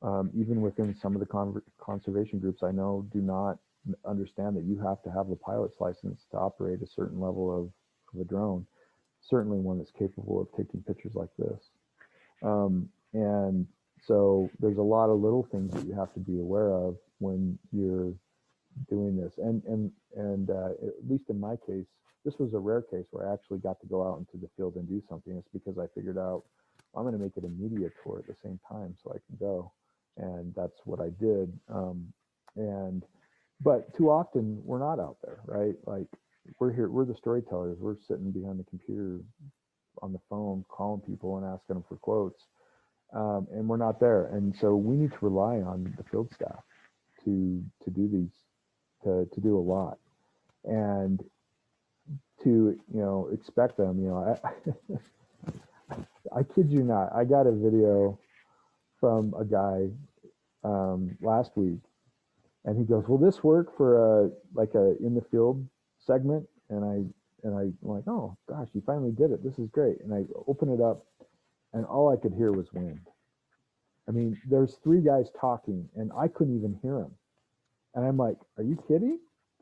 even within some of the conservation groups I know, do not understand that you have to have a pilot's license to operate a certain level of a drone, certainly one that's capable of taking pictures like this. And so there's a lot of little things that you have to be aware of when you're doing this. And at least in my case, this was a rare case where I actually got to go out into the field and do something. It's because I figured out, I'm going to make it a media tour at the same time so I can go. And that's what I did. But too often we're not out there, right? Like we're here, we're the storytellers. We're sitting behind the computer on the phone, calling people and asking them for quotes. And we're not there. And so we need to rely on the field staff to do these, to do a lot. And to, you know, expect them, you know, I kid you not, I got a video from a guy last week, and he goes, will this work for like a in the field segment? And I'm like, oh gosh, you finally did it. This is great. And I open it up, and all I could hear was wind. I mean, there's 3 guys talking, and I couldn't even hear them. And I'm like, are you kidding?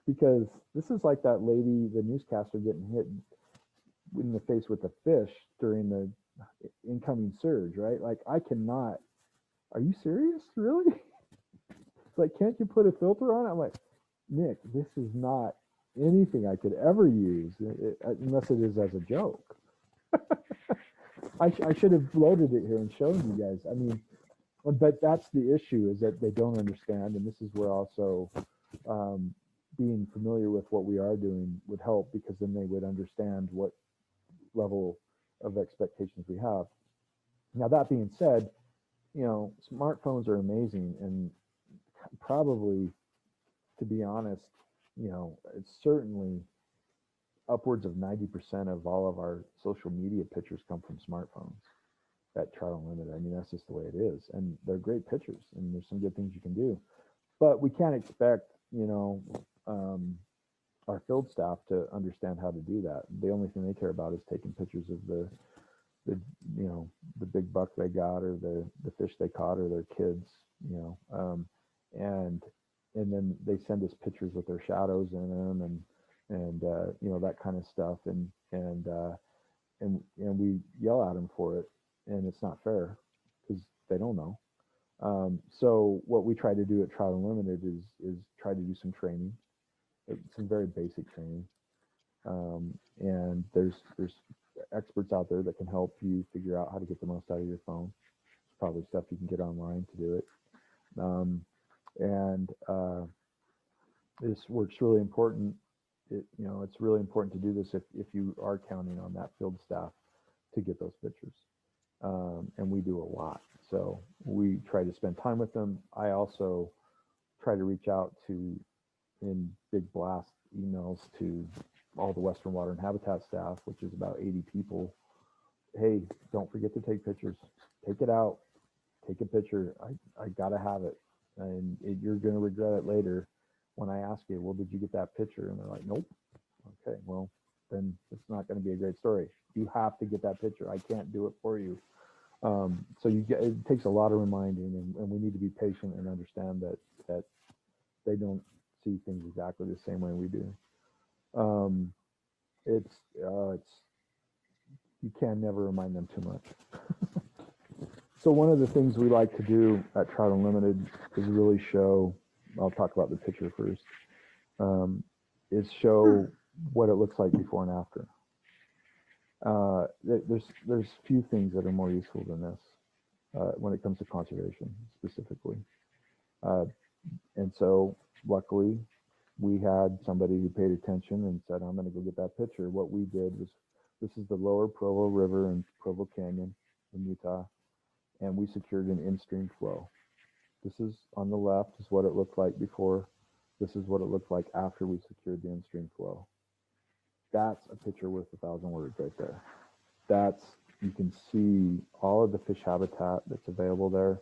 Because this is like that lady, the newscaster, getting hit in the face with a fish during the incoming surge, right? Like, I cannot. Are you serious? Really? It's like, can't you put a filter on it? I'm like, Nick, this is not anything I could ever use, unless it is as a joke. I should have loaded it here and shown you guys. I mean, but that's the issue, is that they don't understand. And this is where also being familiar with what we are doing would help, because then they would understand what level of expectations we have. Now, that being said, you know, smartphones are amazing, and probably, to be honest, you know, it's certainly upwards of 90% of all of our social media pictures come from smartphones at Trout Unlimited. I mean, that's just the way it is. And they're great pictures, and there's some good things you can do. But we can't expect, you know, our field staff to understand how to do that. The only thing they care about is taking pictures of the you know, the big buck they got, or the fish they caught, or their kids, you know, and then they send us pictures with their shadows in them, and you know, that kind of stuff, and we yell at them for it, and it's not fair because they don't know. So what we try to do at Trout Unlimited is try to do some training, some very basic training, and there's experts out there that can help you figure out how to get the most out of your phone. There's probably stuff you can get online to do it. This work's really important. You know, it's really important to do this if you are counting on that field staff to get those pictures. And we do a lot. So we try to spend time with them. I also try to reach out to, in big blast emails, to all the Western Water and Habitat staff, which is about 80 people. Hey, don't forget to take pictures. Take it out. Take a picture. I gotta have it. And you're gonna regret it later when I ask you, well, did you get that picture? And they're like, nope. Okay, well, then it's not gonna be a great story. You have to get that picture. I can't do it for you. So it takes a lot of reminding, and we need to be patient and understand that they don't see things exactly the same way we do. You can never remind them too much. So one of the things we like to do at Trout Unlimited is really show, I'll talk about the picture first, is show what it looks like before and after. There's few things that are more useful than this when it comes to conservation specifically. And so luckily we had somebody who paid attention and said, I'm going to go get that picture. What we did was, this is the lower Provo River and Provo Canyon in Utah, and we secured an in-stream flow. This is on the left is what it looked like before. This is what it looked like after we secured the in-stream flow. That's a picture worth 1,000 words right there. You can see all of the fish habitat that's available there.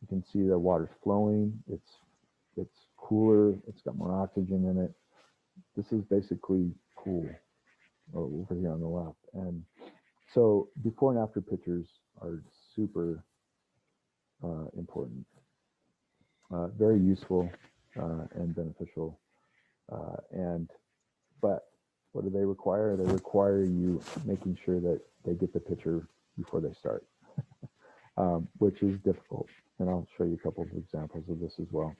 You can see the water's flowing. it's cooler, it's got more oxygen in it. This is basically cool over here on the left. And so before and after pictures are super important, very useful and beneficial. But what do they require? They require you making sure that they get the picture before they start, which is difficult. And I'll show you a couple of examples of this as well.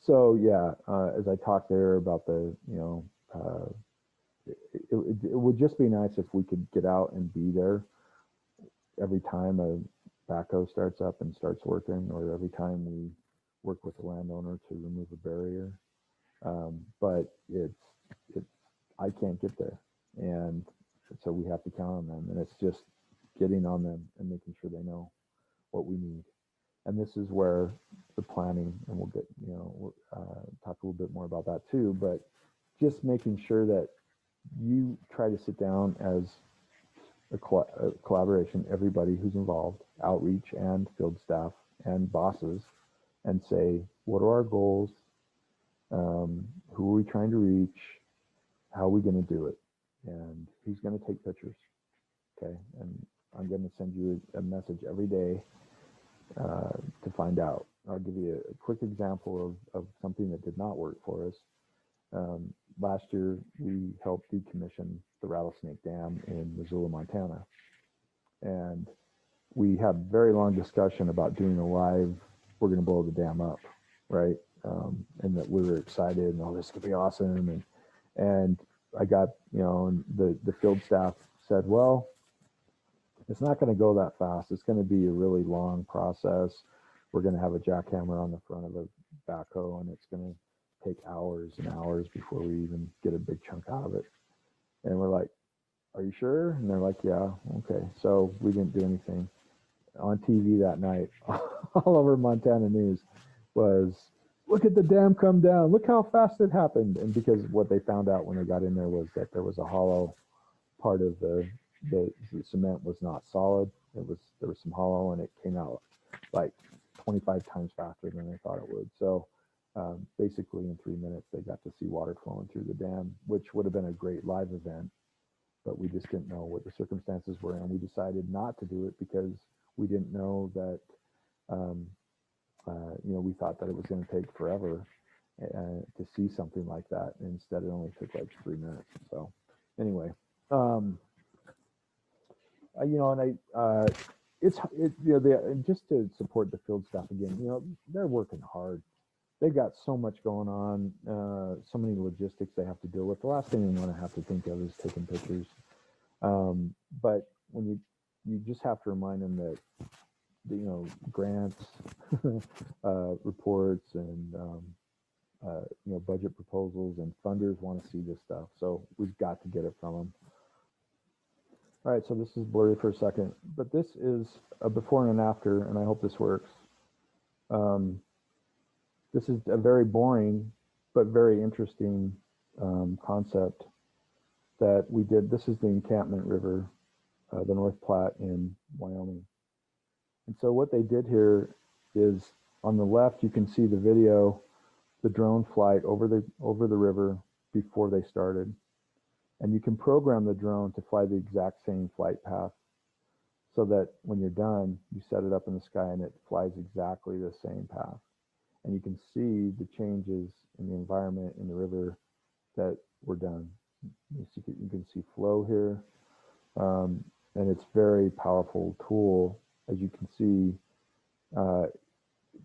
So yeah, as I talked there about the, it would just be nice if we could get out and be there every time a backhoe starts up and starts working, or every time we work with the landowner to remove a barrier. But I can't get there, and so we have to count on them, and it's just getting on them and making sure they know what we need. And this is where the planning, and we'll get, we'll talk a little bit more about that too, but just making sure that you try to sit down as a collaboration, everybody who's involved, outreach and field staff and bosses, and say, what are our goals? Who are we trying to reach? How are we going to do it? And who's going to take pictures? Okay, and I'm going to send you a message every day to find out. I'll give you a quick example of something that did not work for us. Last year, we helped decommission the Rattlesnake Dam in Missoula, Montana. And we had a very long discussion about doing a live, we're going to blow the dam up, right? And that we were excited and, oh, this could be awesome. And I got, the field staff said, well, it's not going to go that fast. It's going to be a really long process. We're going to have a jackhammer on the front of a backhoe, and it's going to take hours and hours before we even get a big chunk out of it. And we're like, are you sure? And they're like, yeah, okay. So we didn't do anything. On TV that night, all over Montana News was, look at the dam come down. Look how fast it happened. And because what they found out when they got in there was that there was a hollow part of the cement was not solid. There was some hollow, and it came out like 25 times faster than they thought it would. So basically in 3 minutes, they got to see water flowing through the dam, which would have been a great live event, but we just didn't know what the circumstances were. And we decided not to do it because we didn't know that, we thought that it was going to take forever to see something like that. And instead, it only took like 3 minutes. So anyway, just to support the field staff again, they're working hard. They've got so much going on, so many logistics they have to deal with. The last thing they want to have to think of is taking pictures. But when you just have to remind them that, grants, reports, and budget proposals and funders want to see this stuff. So we've got to get it from them. All right, so this is blurry for a second, but this is a before and an after, and I hope this works. This is a very boring, but very interesting concept that we did. This is the Encampment River, the North Platte in Wyoming. And so what they did here is, on the left, you can see the video, the drone flight over the river before they started. And you can program the drone to fly the exact same flight path, so that when you're done, you set it up in the sky and it flies exactly the same path. And you can see the changes in the environment in the river that were done. You can see flow here, and it's a very powerful tool. As you can see,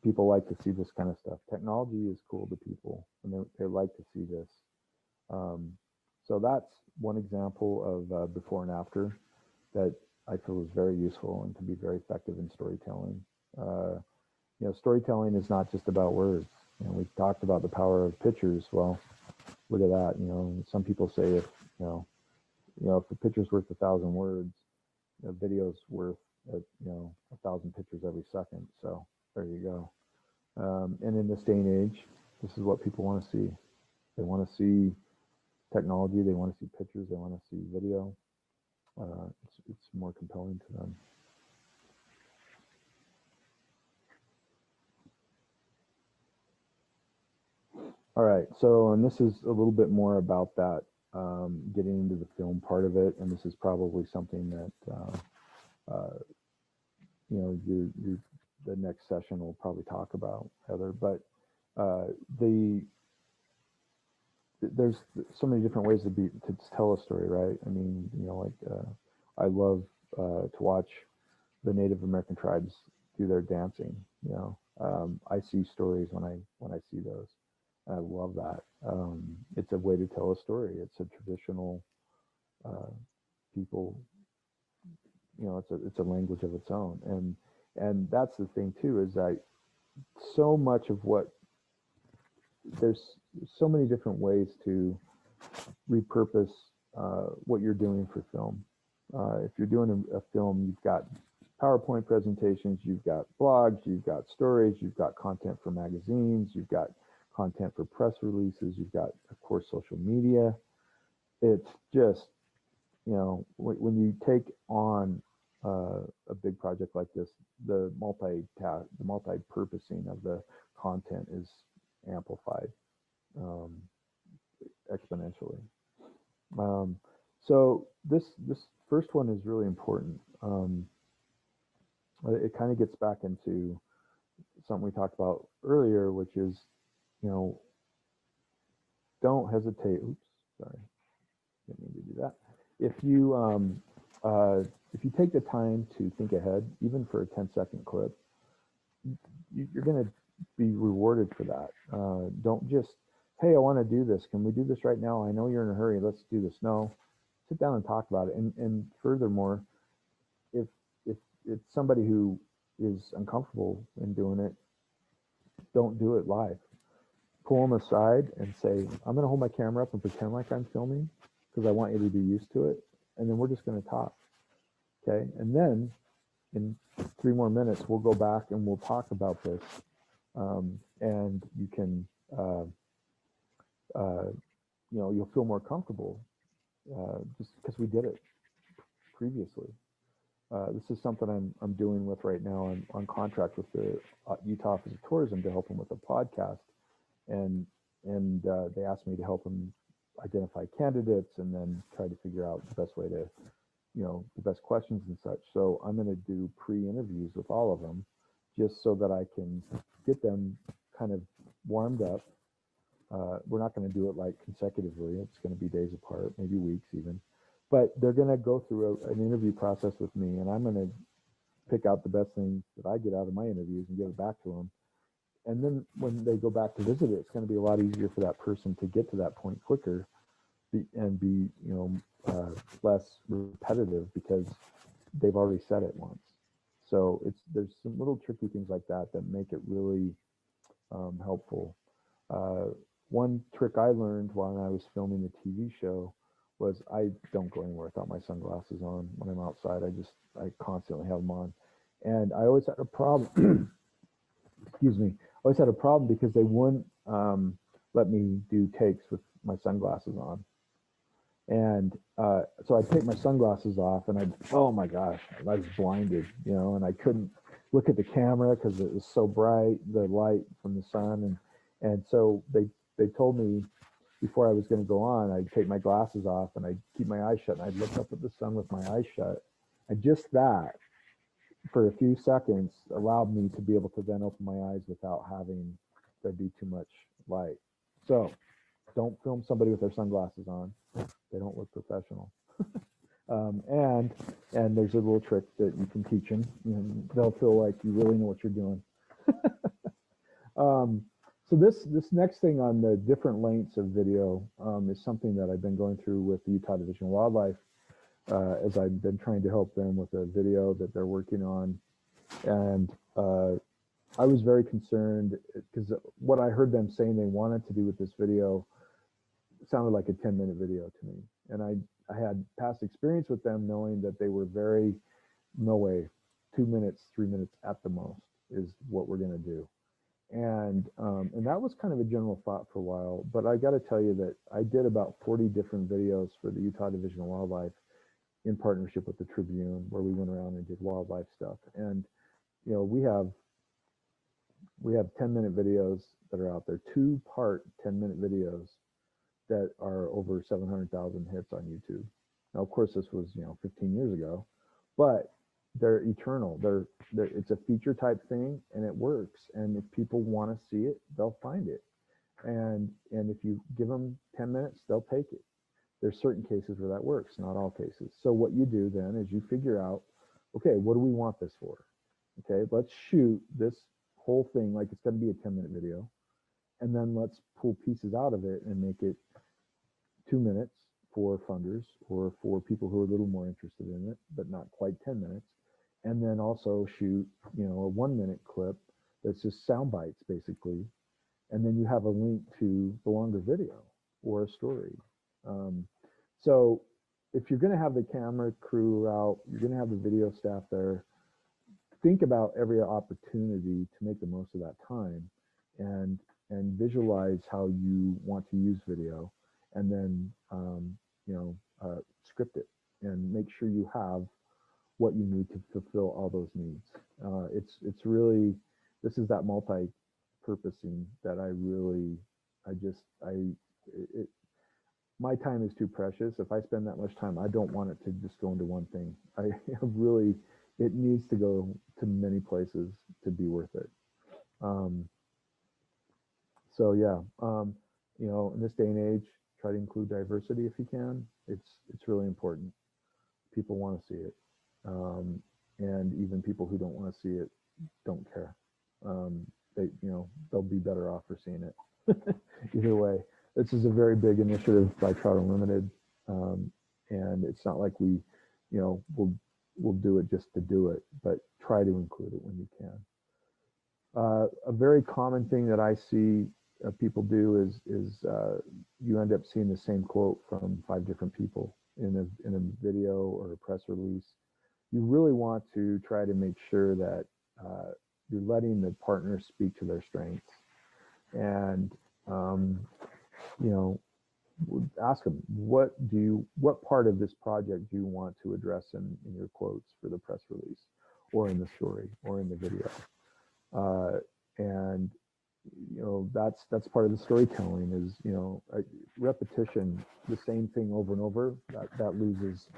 people like to see this kind of stuff. Technology is cool to people, and they like to see this. So that's one example of before and after that I feel is very useful and can be very effective in storytelling. Storytelling is not just about words. We've talked about the power of pictures. Well, look at that. Some people say if a picture's worth 1,000 words, a video's worth 1,000 pictures every second. So there you go. And in this day and age, this is what people want to see. They want to see technology. They want to see pictures. They want to see video. It's more compelling to them. All right, so, and this is a little bit more about that, getting into the film part of it, and this is probably something that, you know, the next session will probably talk about, Heather, but there's so many different ways to tell a story, right? I mean, you know, like I love to watch the Native American tribes do their dancing. You know, I see stories when I see those. I love that. It's a way to tell a story. It's a traditional people. You know, it's a language of its own, and that's the thing too, is that so much of what there's so many different ways to repurpose what you're doing for film. If you're doing a film, you've got PowerPoint presentations, you've got blogs, you've got stories, you've got content for magazines, you've got content for press releases, you've got, of course, social media. It's just, you know, when you take on a big project like this, the multi-purposing of the content is amplified exponentially. So this first one is really important. It kind of gets back into something we talked about earlier, which is, you know, don't hesitate. Oops, sorry, didn't mean to do that. If you take the time to think ahead, even for a 10-second clip, you're going to be rewarded for that. Don't just, hey, I want to do this. Can we do this right now? I know you're in a hurry. Let's do this. No, sit down and talk about it. And furthermore, if it's somebody who is uncomfortable in doing it, don't do it live. Pull them aside and say, I'm going to hold my camera up and pretend like I'm filming because I want you to be used to it. And then we're just going to talk. Okay. And then in 3 more minutes, we'll go back and we'll talk about this. And you can, you know, you'll feel more comfortable just because we did it previously. This is something I'm doing with right now. I'm on contract with the Utah Office of Tourism to help them with a podcast, and they asked me to help them identify candidates and then try to figure out the best way to, you know, the best questions and such. So I'm going to do pre-interviews with all of them, just so that I can get them kind of warmed up. We're not going to do it like consecutively. It's going to be days apart, maybe weeks even. But they're going to go through an interview process with me, and I'm going to pick out the best things that I get out of my interviews and give it back to them. And then when they go back to visit it, it's going to be a lot easier for that person to get to that point quicker and be, you know, less repetitive because they've already said it once. So there's some little tricky things like that that make it really helpful. One trick I learned while I was filming the TV show was I don't go anywhere without my sunglasses on when I'm outside. I constantly have them on. And I always had a problem, excuse me, I always had a problem because they wouldn't let me do takes with my sunglasses on. And so I'd take my sunglasses off and oh my gosh, I was blinded, you know, and I couldn't look at the camera because it was so bright, the light from the sun. And so they told me before I was going to go on, I'd take my glasses off and I'd keep my eyes shut and I'd look up at the sun with my eyes shut. And just that, for a few seconds, allowed me to be able to then open my eyes without having there be too much light. So don't film somebody with their sunglasses on. They don't look professional. And there's a little trick that you can teach them, and they'll feel like you really know what you're doing. So this next thing on the different lengths of video is something that I've been going through with the Utah Division of Wildlife as I've been trying to help them with a video that they're working on. And I was very concerned because what I heard them saying they wanted to do with this video sounded like a 10-minute video to me. And I had past experience with them knowing that they were very, no way, 2 minutes, 3 minutes at the most is what we're going to do. And that was kind of a general thought for a while, but I got to tell you that I did about 40 different videos for the Utah Division of Wildlife in partnership with the Tribune, where we went around and did wildlife stuff. And, you know, we have we have 10-minute videos that are out there, 2-part 10-minute videos that are over 700,000 hits on YouTube. Now, of course, this was 15 years ago, but they're eternal. It's a feature type thing, and it works. And if people want to see it, they'll find it. And if you give them 10 minutes, they'll take it. There's certain cases where that works, not all cases. So what you do then is you figure out, okay, what do we want this for? Okay, let's shoot this whole thing like it's going to be a 10-minute video, and then let's pull pieces out of it and make it 2 minutes for funders or for people who are a little more interested in it, but not quite 10 minutes. And then also shoot, a 1-minute clip that's just sound bites basically. And then you have a link to the longer video or a story. So if you're going to have the camera crew out, you're going to have the video staff there, think about every opportunity to make the most of that time and visualize how you want to use video, and then script it and make sure you have what you need to fulfill all those needs. It's really, this is that multi-purposing that my time is too precious. If I spend that much time, I don't want it to just go into one thing. It needs to go to many places to be worth it. So yeah, in this day and age, try to include diversity if you can. It's really important. People want to see it, and even people who don't want to see it don't care. They'll be better off for seeing it. Either way, this is a very big initiative by Trout Unlimited, and it's not like we'll do it just to do it, but try to include it when you can. A very common thing that I see people do is you end up seeing the same quote from 5 different people in a video or a press release. You really want to try to make sure that you're letting the partner speak to their strengths, and ask them, what part of this project do you want to address in your quotes for the press release or in the story or in the video? And that's part of the storytelling is repetition, the same thing over and over, that loses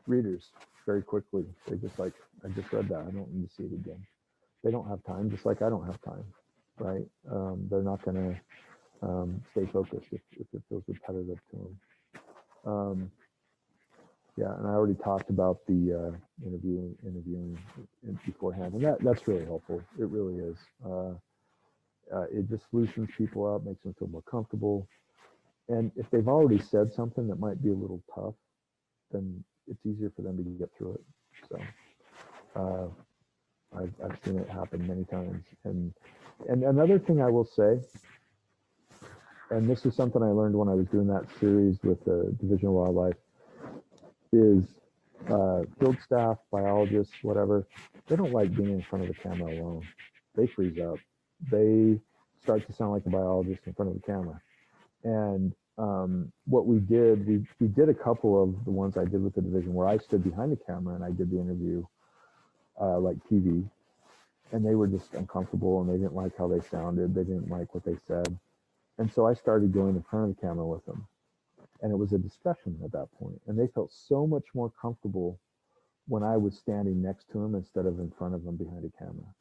readers very quickly. They just like, I just read that, I don't need to see it again. They don't have time, just like I don't have time, right? They're not going to stay focused if it feels repetitive to them. Yeah, and I already talked about the interviewing beforehand, and that's really helpful. It really is. It just loosens people up, makes them feel more comfortable. And if they've already said something that might be a little tough, then it's easier for them to get through it. So I've seen it happen many times. And another thing I will say, and this is something I learned when I was doing that series with the Division of Wildlife, is field staff, biologists, whatever, they don't like being in front of the camera alone. They freeze up. They start to sound like a biologist in front of the camera. And what we did a couple of the ones I did with the division where I stood behind the camera and I did the interview like TV, and they were just uncomfortable and they didn't like how they sounded. They didn't like what they said. And so I started going in front of the camera with them. And it was a discussion at that point. And they felt so much more comfortable when I was standing next to them instead of in front of them behind a camera.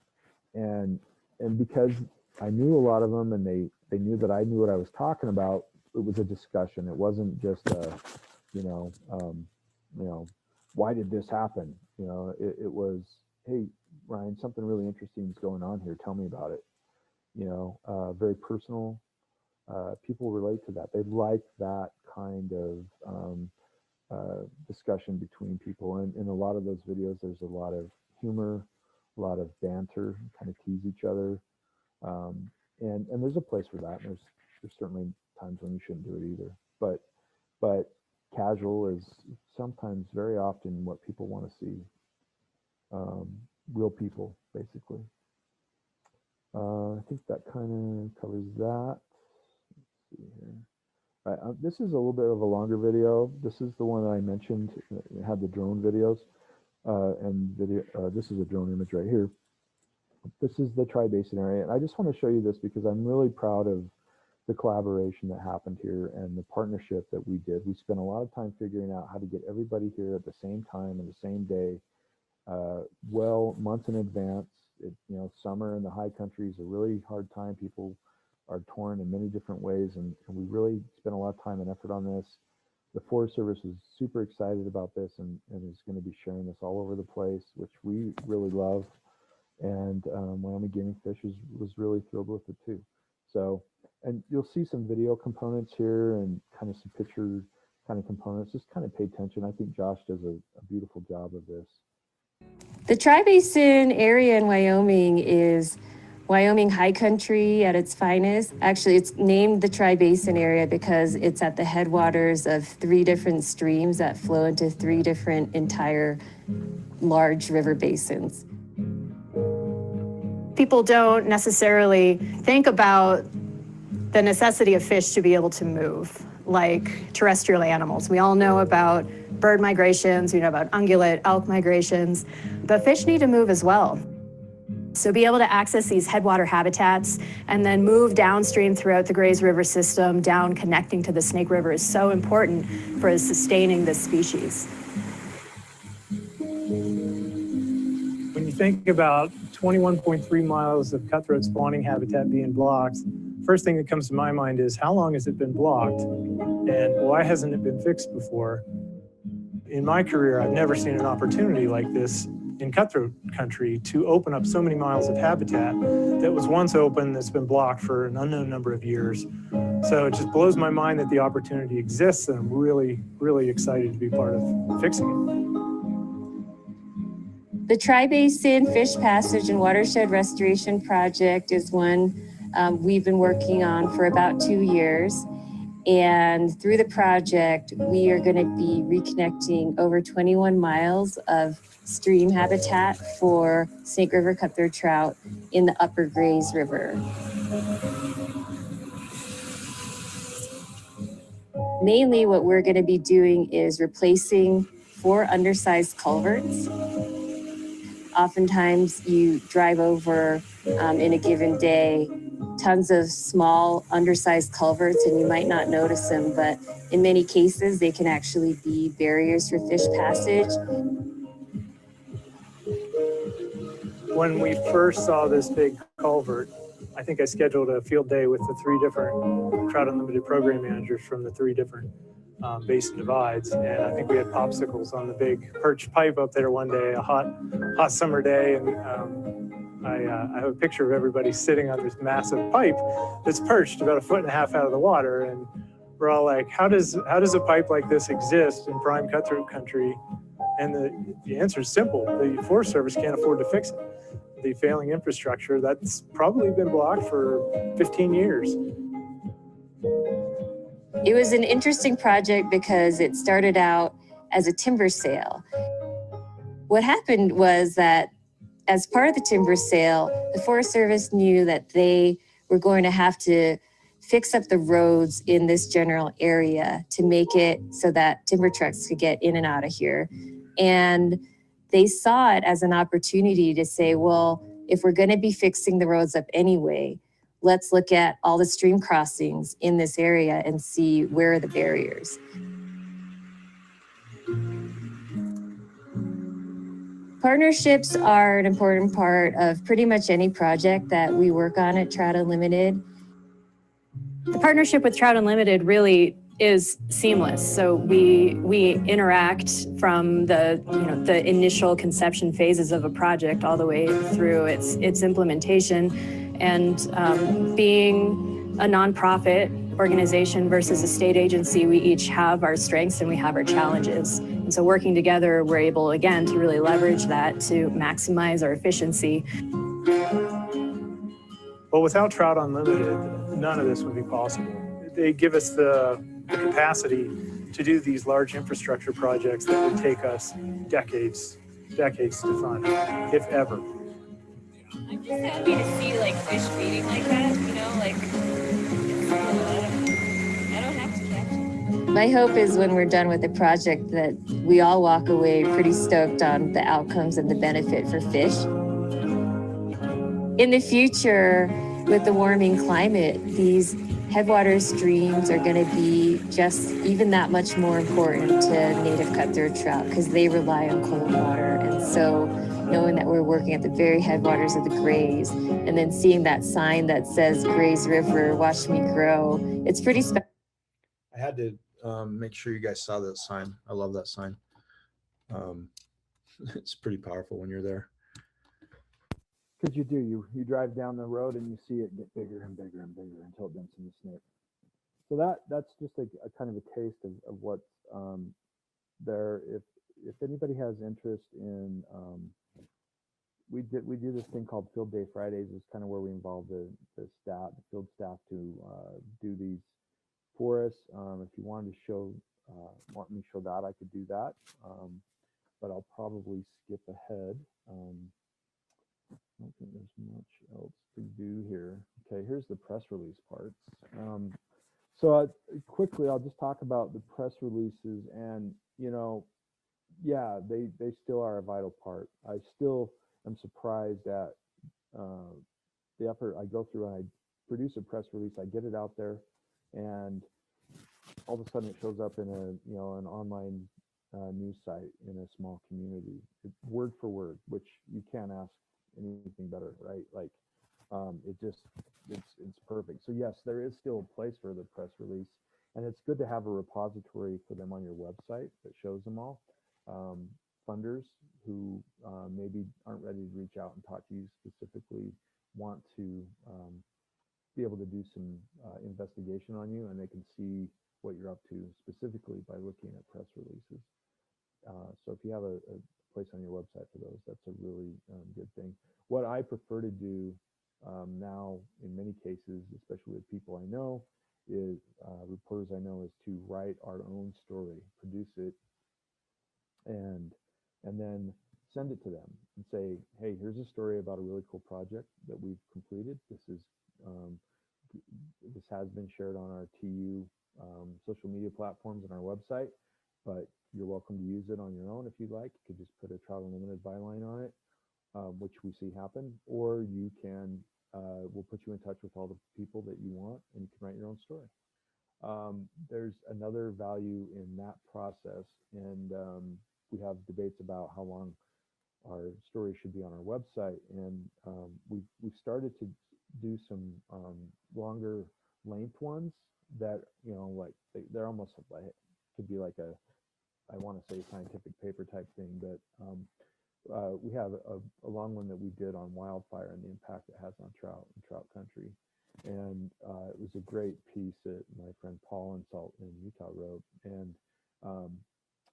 And because I knew a lot of them and they knew that I knew what I was talking about, it was a discussion. It wasn't just why did this happen? It was, hey, Ryan, something really interesting is going on here. Tell me about it. Very personal. People relate to that. They like that kind of discussion between people. And in a lot of those videos, there's a lot of humor, a lot of banter, kind of tease each other. And there's a place for that. And there's certainly times when you shouldn't do it either. But casual is sometimes, very often, what people want to see. Real people, basically. I think that kind of covers that. Let's see here. All right, this is a little bit of a longer video. This is the one that I mentioned. It had the drone videos and video. This is a drone image right here. this is the Tri-Basin area. And I just want to show you this because I'm really proud of the collaboration that happened here and the partnership that we did. We spent a lot of time figuring out how to get everybody here at the same time and the same day, well, months in advance. Summer in the high country is a really hard time. People are torn in many different ways, and we really spent a lot of time and effort on this. The Forest Service is super excited about this and is going to be sharing this all over the place, which we really love. And Wyoming Game and Fish was really thrilled with it too. So, and you'll see some video components here and kind of some picture kind of components. Just kind of pay attention. I think Josh does a beautiful job of this. The Tri-Basin area in Wyoming is Wyoming high country at its finest. Actually, it's named the Tri-Basin area because it's at the headwaters of 3 different streams that flow into 3 different entire large river basins. People don't necessarily think about the necessity of fish to be able to move like terrestrial animals. We all know about bird migrations, we know about ungulate, elk migrations, but fish need to move as well. So be able to access these headwater habitats and then move downstream throughout the Grays River system, down connecting to the Snake River is so important for sustaining this species. When you think about 21.3 miles of cutthroat spawning habitat being blocked, first thing that comes to my mind is how long has it been blocked and why hasn't it been fixed before? In my career, I've never seen an opportunity like this in cutthroat country to open up so many miles of habitat that was once open that's been blocked for an unknown number of years. So it just blows my mind that the opportunity exists, and I'm really, really excited to be part of fixing it. The Tri-Basin Fish Passage and Watershed Restoration Project is one we've been working on for about 2 years. And through the project, we are going to be reconnecting over 21 miles of stream habitat for Snake River cutthroat trout in the upper Grays River. Mainly what we're going to be doing is replacing 4 undersized culverts. Oftentimes you drive over in a given day tons of small undersized culverts and you might not notice them, but in many cases they can actually be barriers for fish passage. When we first saw this big culvert, I think I scheduled a field day with the 3 different Trout Unlimited program managers from the 3 different basin divides, and I think we had popsicles on the big perched pipe up there one day, a hot summer day, and I have a picture of everybody sitting on this massive pipe that's perched about 1.5 feet out of the water, and we're all like, how does a pipe like this exist in prime cutthroat country? And the answer is simple: the Forest Service can't afford to fix it. The failing infrastructure that's probably been blocked for 15 years. It was an interesting project because it started out as a timber sale. What happened was that as part of the timber sale, the Forest Service knew that they were going to have to fix up the roads in this general area to make it so that timber trucks could get in and out of here. And they saw it as an opportunity to say, well, if we're going to be fixing the roads up anyway, let's look at all the stream crossings in this area and see where are the barriers. Partnerships are an important part of pretty much any project that we work on at Trout Unlimited. The partnership with Trout Unlimited really is seamless. So we interact from the initial conception phases of a project all the way through its implementation. And being a nonprofit organization versus a state agency, we each have our strengths and we have our challenges. And so working together, we're able, again, to really leverage that to maximize our efficiency. Well, without Trout Unlimited, none of this would be possible. They give us the capacity to do these large infrastructure projects that would take us decades to fund, if ever. I'm just happy to see like fish feeding like that, I don't have to catch it. My hope is when we're done with the project that we all walk away pretty stoked on the outcomes and the benefit for fish. In the future, with the warming climate, these headwater streams are going to be just even that much more important to native cutthroat trout because they rely on cold water. And so knowing that we're working at the very headwaters of the Grays and then seeing that sign that says Grays River, watch me grow, it's pretty special. I had to make sure you guys saw that sign. I love that sign. It's pretty powerful when you're there. Because you drive down the road and you see it get bigger and bigger and bigger until it bends in the snake. So that's just a kind of a taste of what's there. If anybody has interest in, we do this thing called Field Day Fridays. It's kind of where we involve the field staff to do these for us. If you wanted to want me to show that, I could do that. But I'll probably skip ahead. I don't think there's much else to do here. Okay, here's the press release parts. Quickly, I'll just talk about the press releases, and yeah, they still are a vital part. I still am surprised at the effort I go through. And I produce a press release, I get it out there, and all of a sudden it shows up in an online news site in a small community, word for word, which you can't ask anything better, right? Like it's perfect. So yes, there is still a place for the press release, and it's good to have a repository for them on your website that shows them all. Funders who maybe aren't ready to reach out and talk to you specifically want to be able to do some investigation on you, and they can see what you're up to specifically by looking at press releases. So if you have a place on your website for those, that's a really good thing. What I prefer to do now in many cases, especially with people I know, is reporters I know, is to write our own story, produce it, and then send it to them and say, hey, here's a story about a really cool project that we've completed. This has been shared on our TU social media platforms and our website, but you're welcome to use it on your own if you'd like. You could just put a Trout Unlimited byline on it, which we see happen, or you can, we'll put you in touch with all the people that you want, and you can write your own story. There's another value in that process, and we have debates about how long our story should be on our website, and we've started to do some longer length ones that, like they're almost like, could be like I want to say scientific paper type thing, but we have a long one that we did on wildfire and the impact it has on trout and trout country. And it was a great piece that my friend Paul in Salt in Utah wrote. And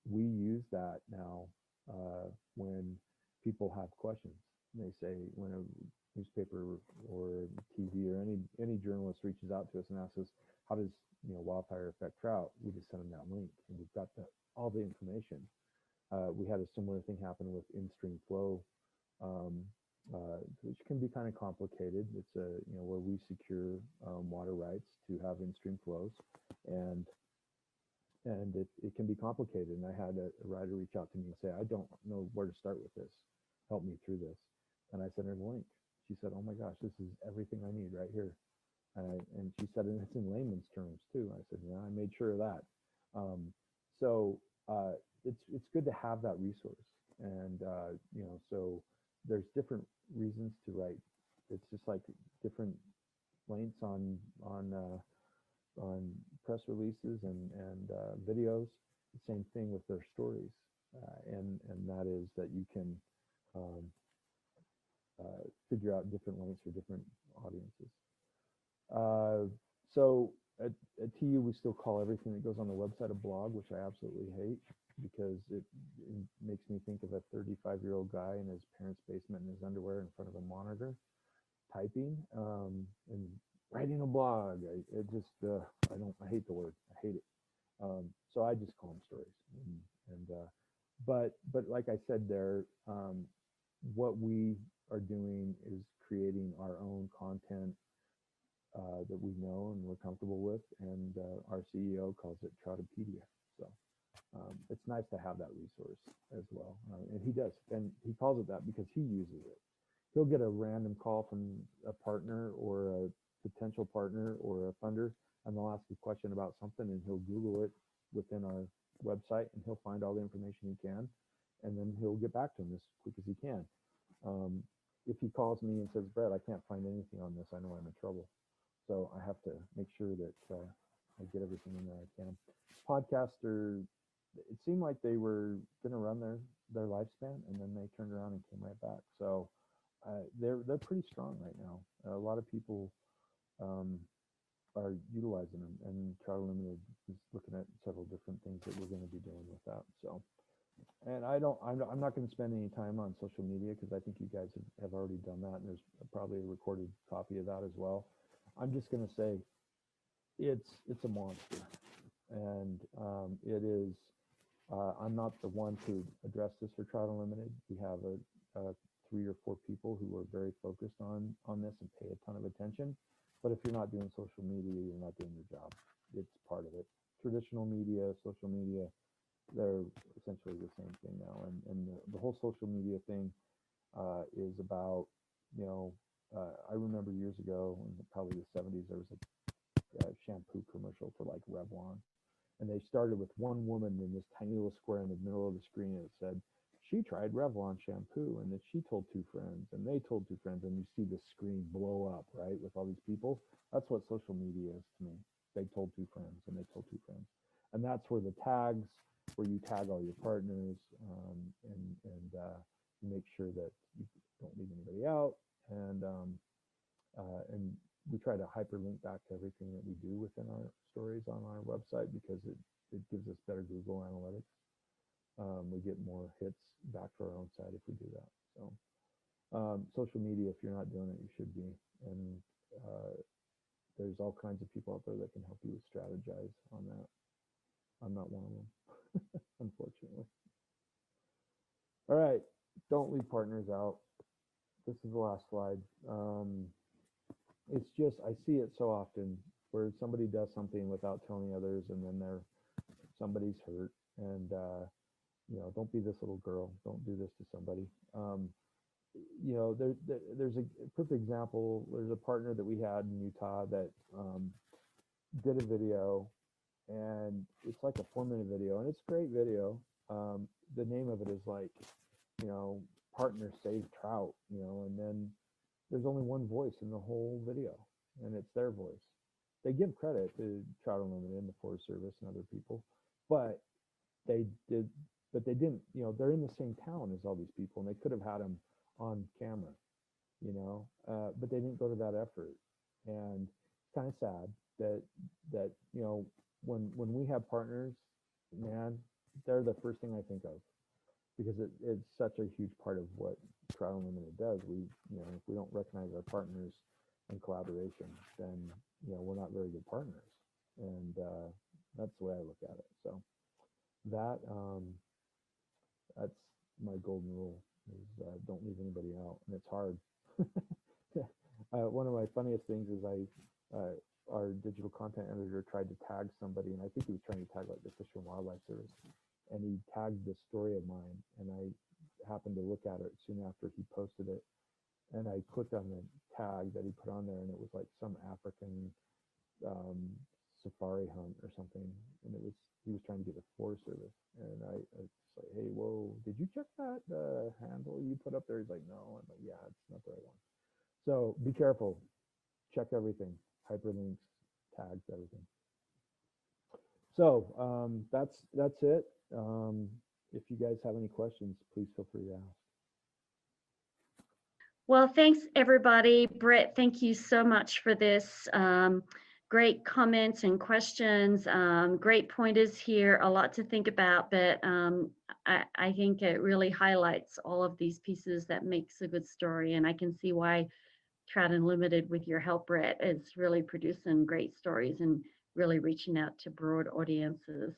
we use that now when people have questions. They say, when a newspaper or TV or any journalist reaches out to us and asks us, how does wildfire affect trout? We just send them that link, and we've got all the information. We had a similar thing happen with in-stream flow, which can be kind of complicated. It's where we secure water rights to have in-stream flows, and it can be complicated. And I had a writer reach out to me and say, I don't know where to start with this. Help me through this. And I sent her the link. She said, oh my gosh, this is everything I need right here. And she said, and it's in layman's terms too. I said, yeah, I made sure of that. It's good to have that resource. And so there's different reasons to write. It's just like different lengths on press releases and videos. The same thing with their stories, and that is that you can figure out different lengths for different audiences. So at TU, we still call everything that goes on the website a blog, which I absolutely hate, because it makes me think of a 35-year-old guy in his parents' basement in his underwear in front of a monitor, typing and writing a blog. I hate the word. I hate it. So I just call them stories. But like I said there, what we are doing is creating our own content that we know and we're comfortable with, and our CEO calls it Troutipedia. So it's nice to have that resource as well, and he does, and he calls it that because he uses it. he'll get a random call from a partner or a potential partner or a funder, and they'll ask a question about something, and he'll Google it within our website, and he'll find all the information he can, and then he'll get back to him as quick as he can. If he calls me and says, Brett, I can't find anything on this, I know I'm in trouble. So I have to make sure that I get everything in there I can. Podcaster, it seemed like they were going to run their lifespan, and then they turned around and came right back. So they're pretty strong right now. A lot of people are utilizing them, and Trout Unlimited is looking at several different things that we're going to be doing with that. So, and I'm not going to spend any time on social media because I think you guys have already done that, and there's probably a recorded copy of that as well. I'm just going to say it's a monster, and it is. I'm not the one to address this for Trout Unlimited. We have a 3 or 4 people who are very focused on this and pay a ton of attention. But if you're not doing social media, you're not doing your job. It's part of it. Traditional media, social media, they're essentially the same thing now. And the whole social media thing is about, I remember years ago, in probably the 70s, there was a shampoo commercial for like Revlon. And they started with one woman in this tiny little square in the middle of the screen, and it said, she tried Revlon shampoo, and then she told 2 friends, and they told 2 friends, and you see the screen blow up, right, with all these people. That's what social media is to me. They told 2 friends, and they told 2 friends. And that's where the tags, where you tag all your partners, and you make sure that you don't leave anybody out, and we try to hyperlink back to everything that we do within our stories on our website, because it gives us better Google Analytics. We get more hits back to our own site if we do that. So social media, if you're not doing it, you should be. And there's all kinds of people out there that can help you strategize on that. I'm not one of them, unfortunately. All right, don't leave partners out. This is the last slide. It's just, I see it so often where somebody does something without telling others, and then somebody's hurt, and don't be this little girl. Don't do this to somebody. There's a perfect example. There's a partner that we had in Utah that did a video, and it's like a 4-minute video, and it's a great video. The name of it is like, partner save trout, and then there's only one voice in the whole video, and it's their voice. They give credit to Trout Unlimited and the Forest Service and other people, but they didn't, they're in the same town as all these people, and they could have had them on camera, but they didn't go to that effort. And it's kind of sad that when we have partners, man, they're the first thing I think of, because it's such a huge part of what Trout Unlimited does. If we don't recognize our partners and collaboration, then we're not very good partners, and that's the way I look at it. So that's my golden rule, is don't leave anybody out, and it's hard. One of my funniest things is our digital content editor tried to tag somebody, and I think he was trying to tag like the Fish and Wildlife Service, and he tagged this story of mine, and I happened to look at it soon after he posted it, and I clicked on the tag that he put on there, and it was like some African safari hunt or something, and he was trying to get the Forest Service, and I was like, hey, whoa, did you check that handle you put up there? He's like, no. I'm like, yeah, it's not the right one. So be careful, check everything, hyperlinks, tags, everything. So that's it. If you guys have any questions, please feel free to ask. Well, thanks everybody. Brett, thank you so much for this. Great comments and questions, great pointers here, a lot to think about, but I think it really highlights all of these pieces that makes a good story, and I can see why Trout Unlimited, with your help, Brett, is really producing great stories and really reaching out to broad audiences.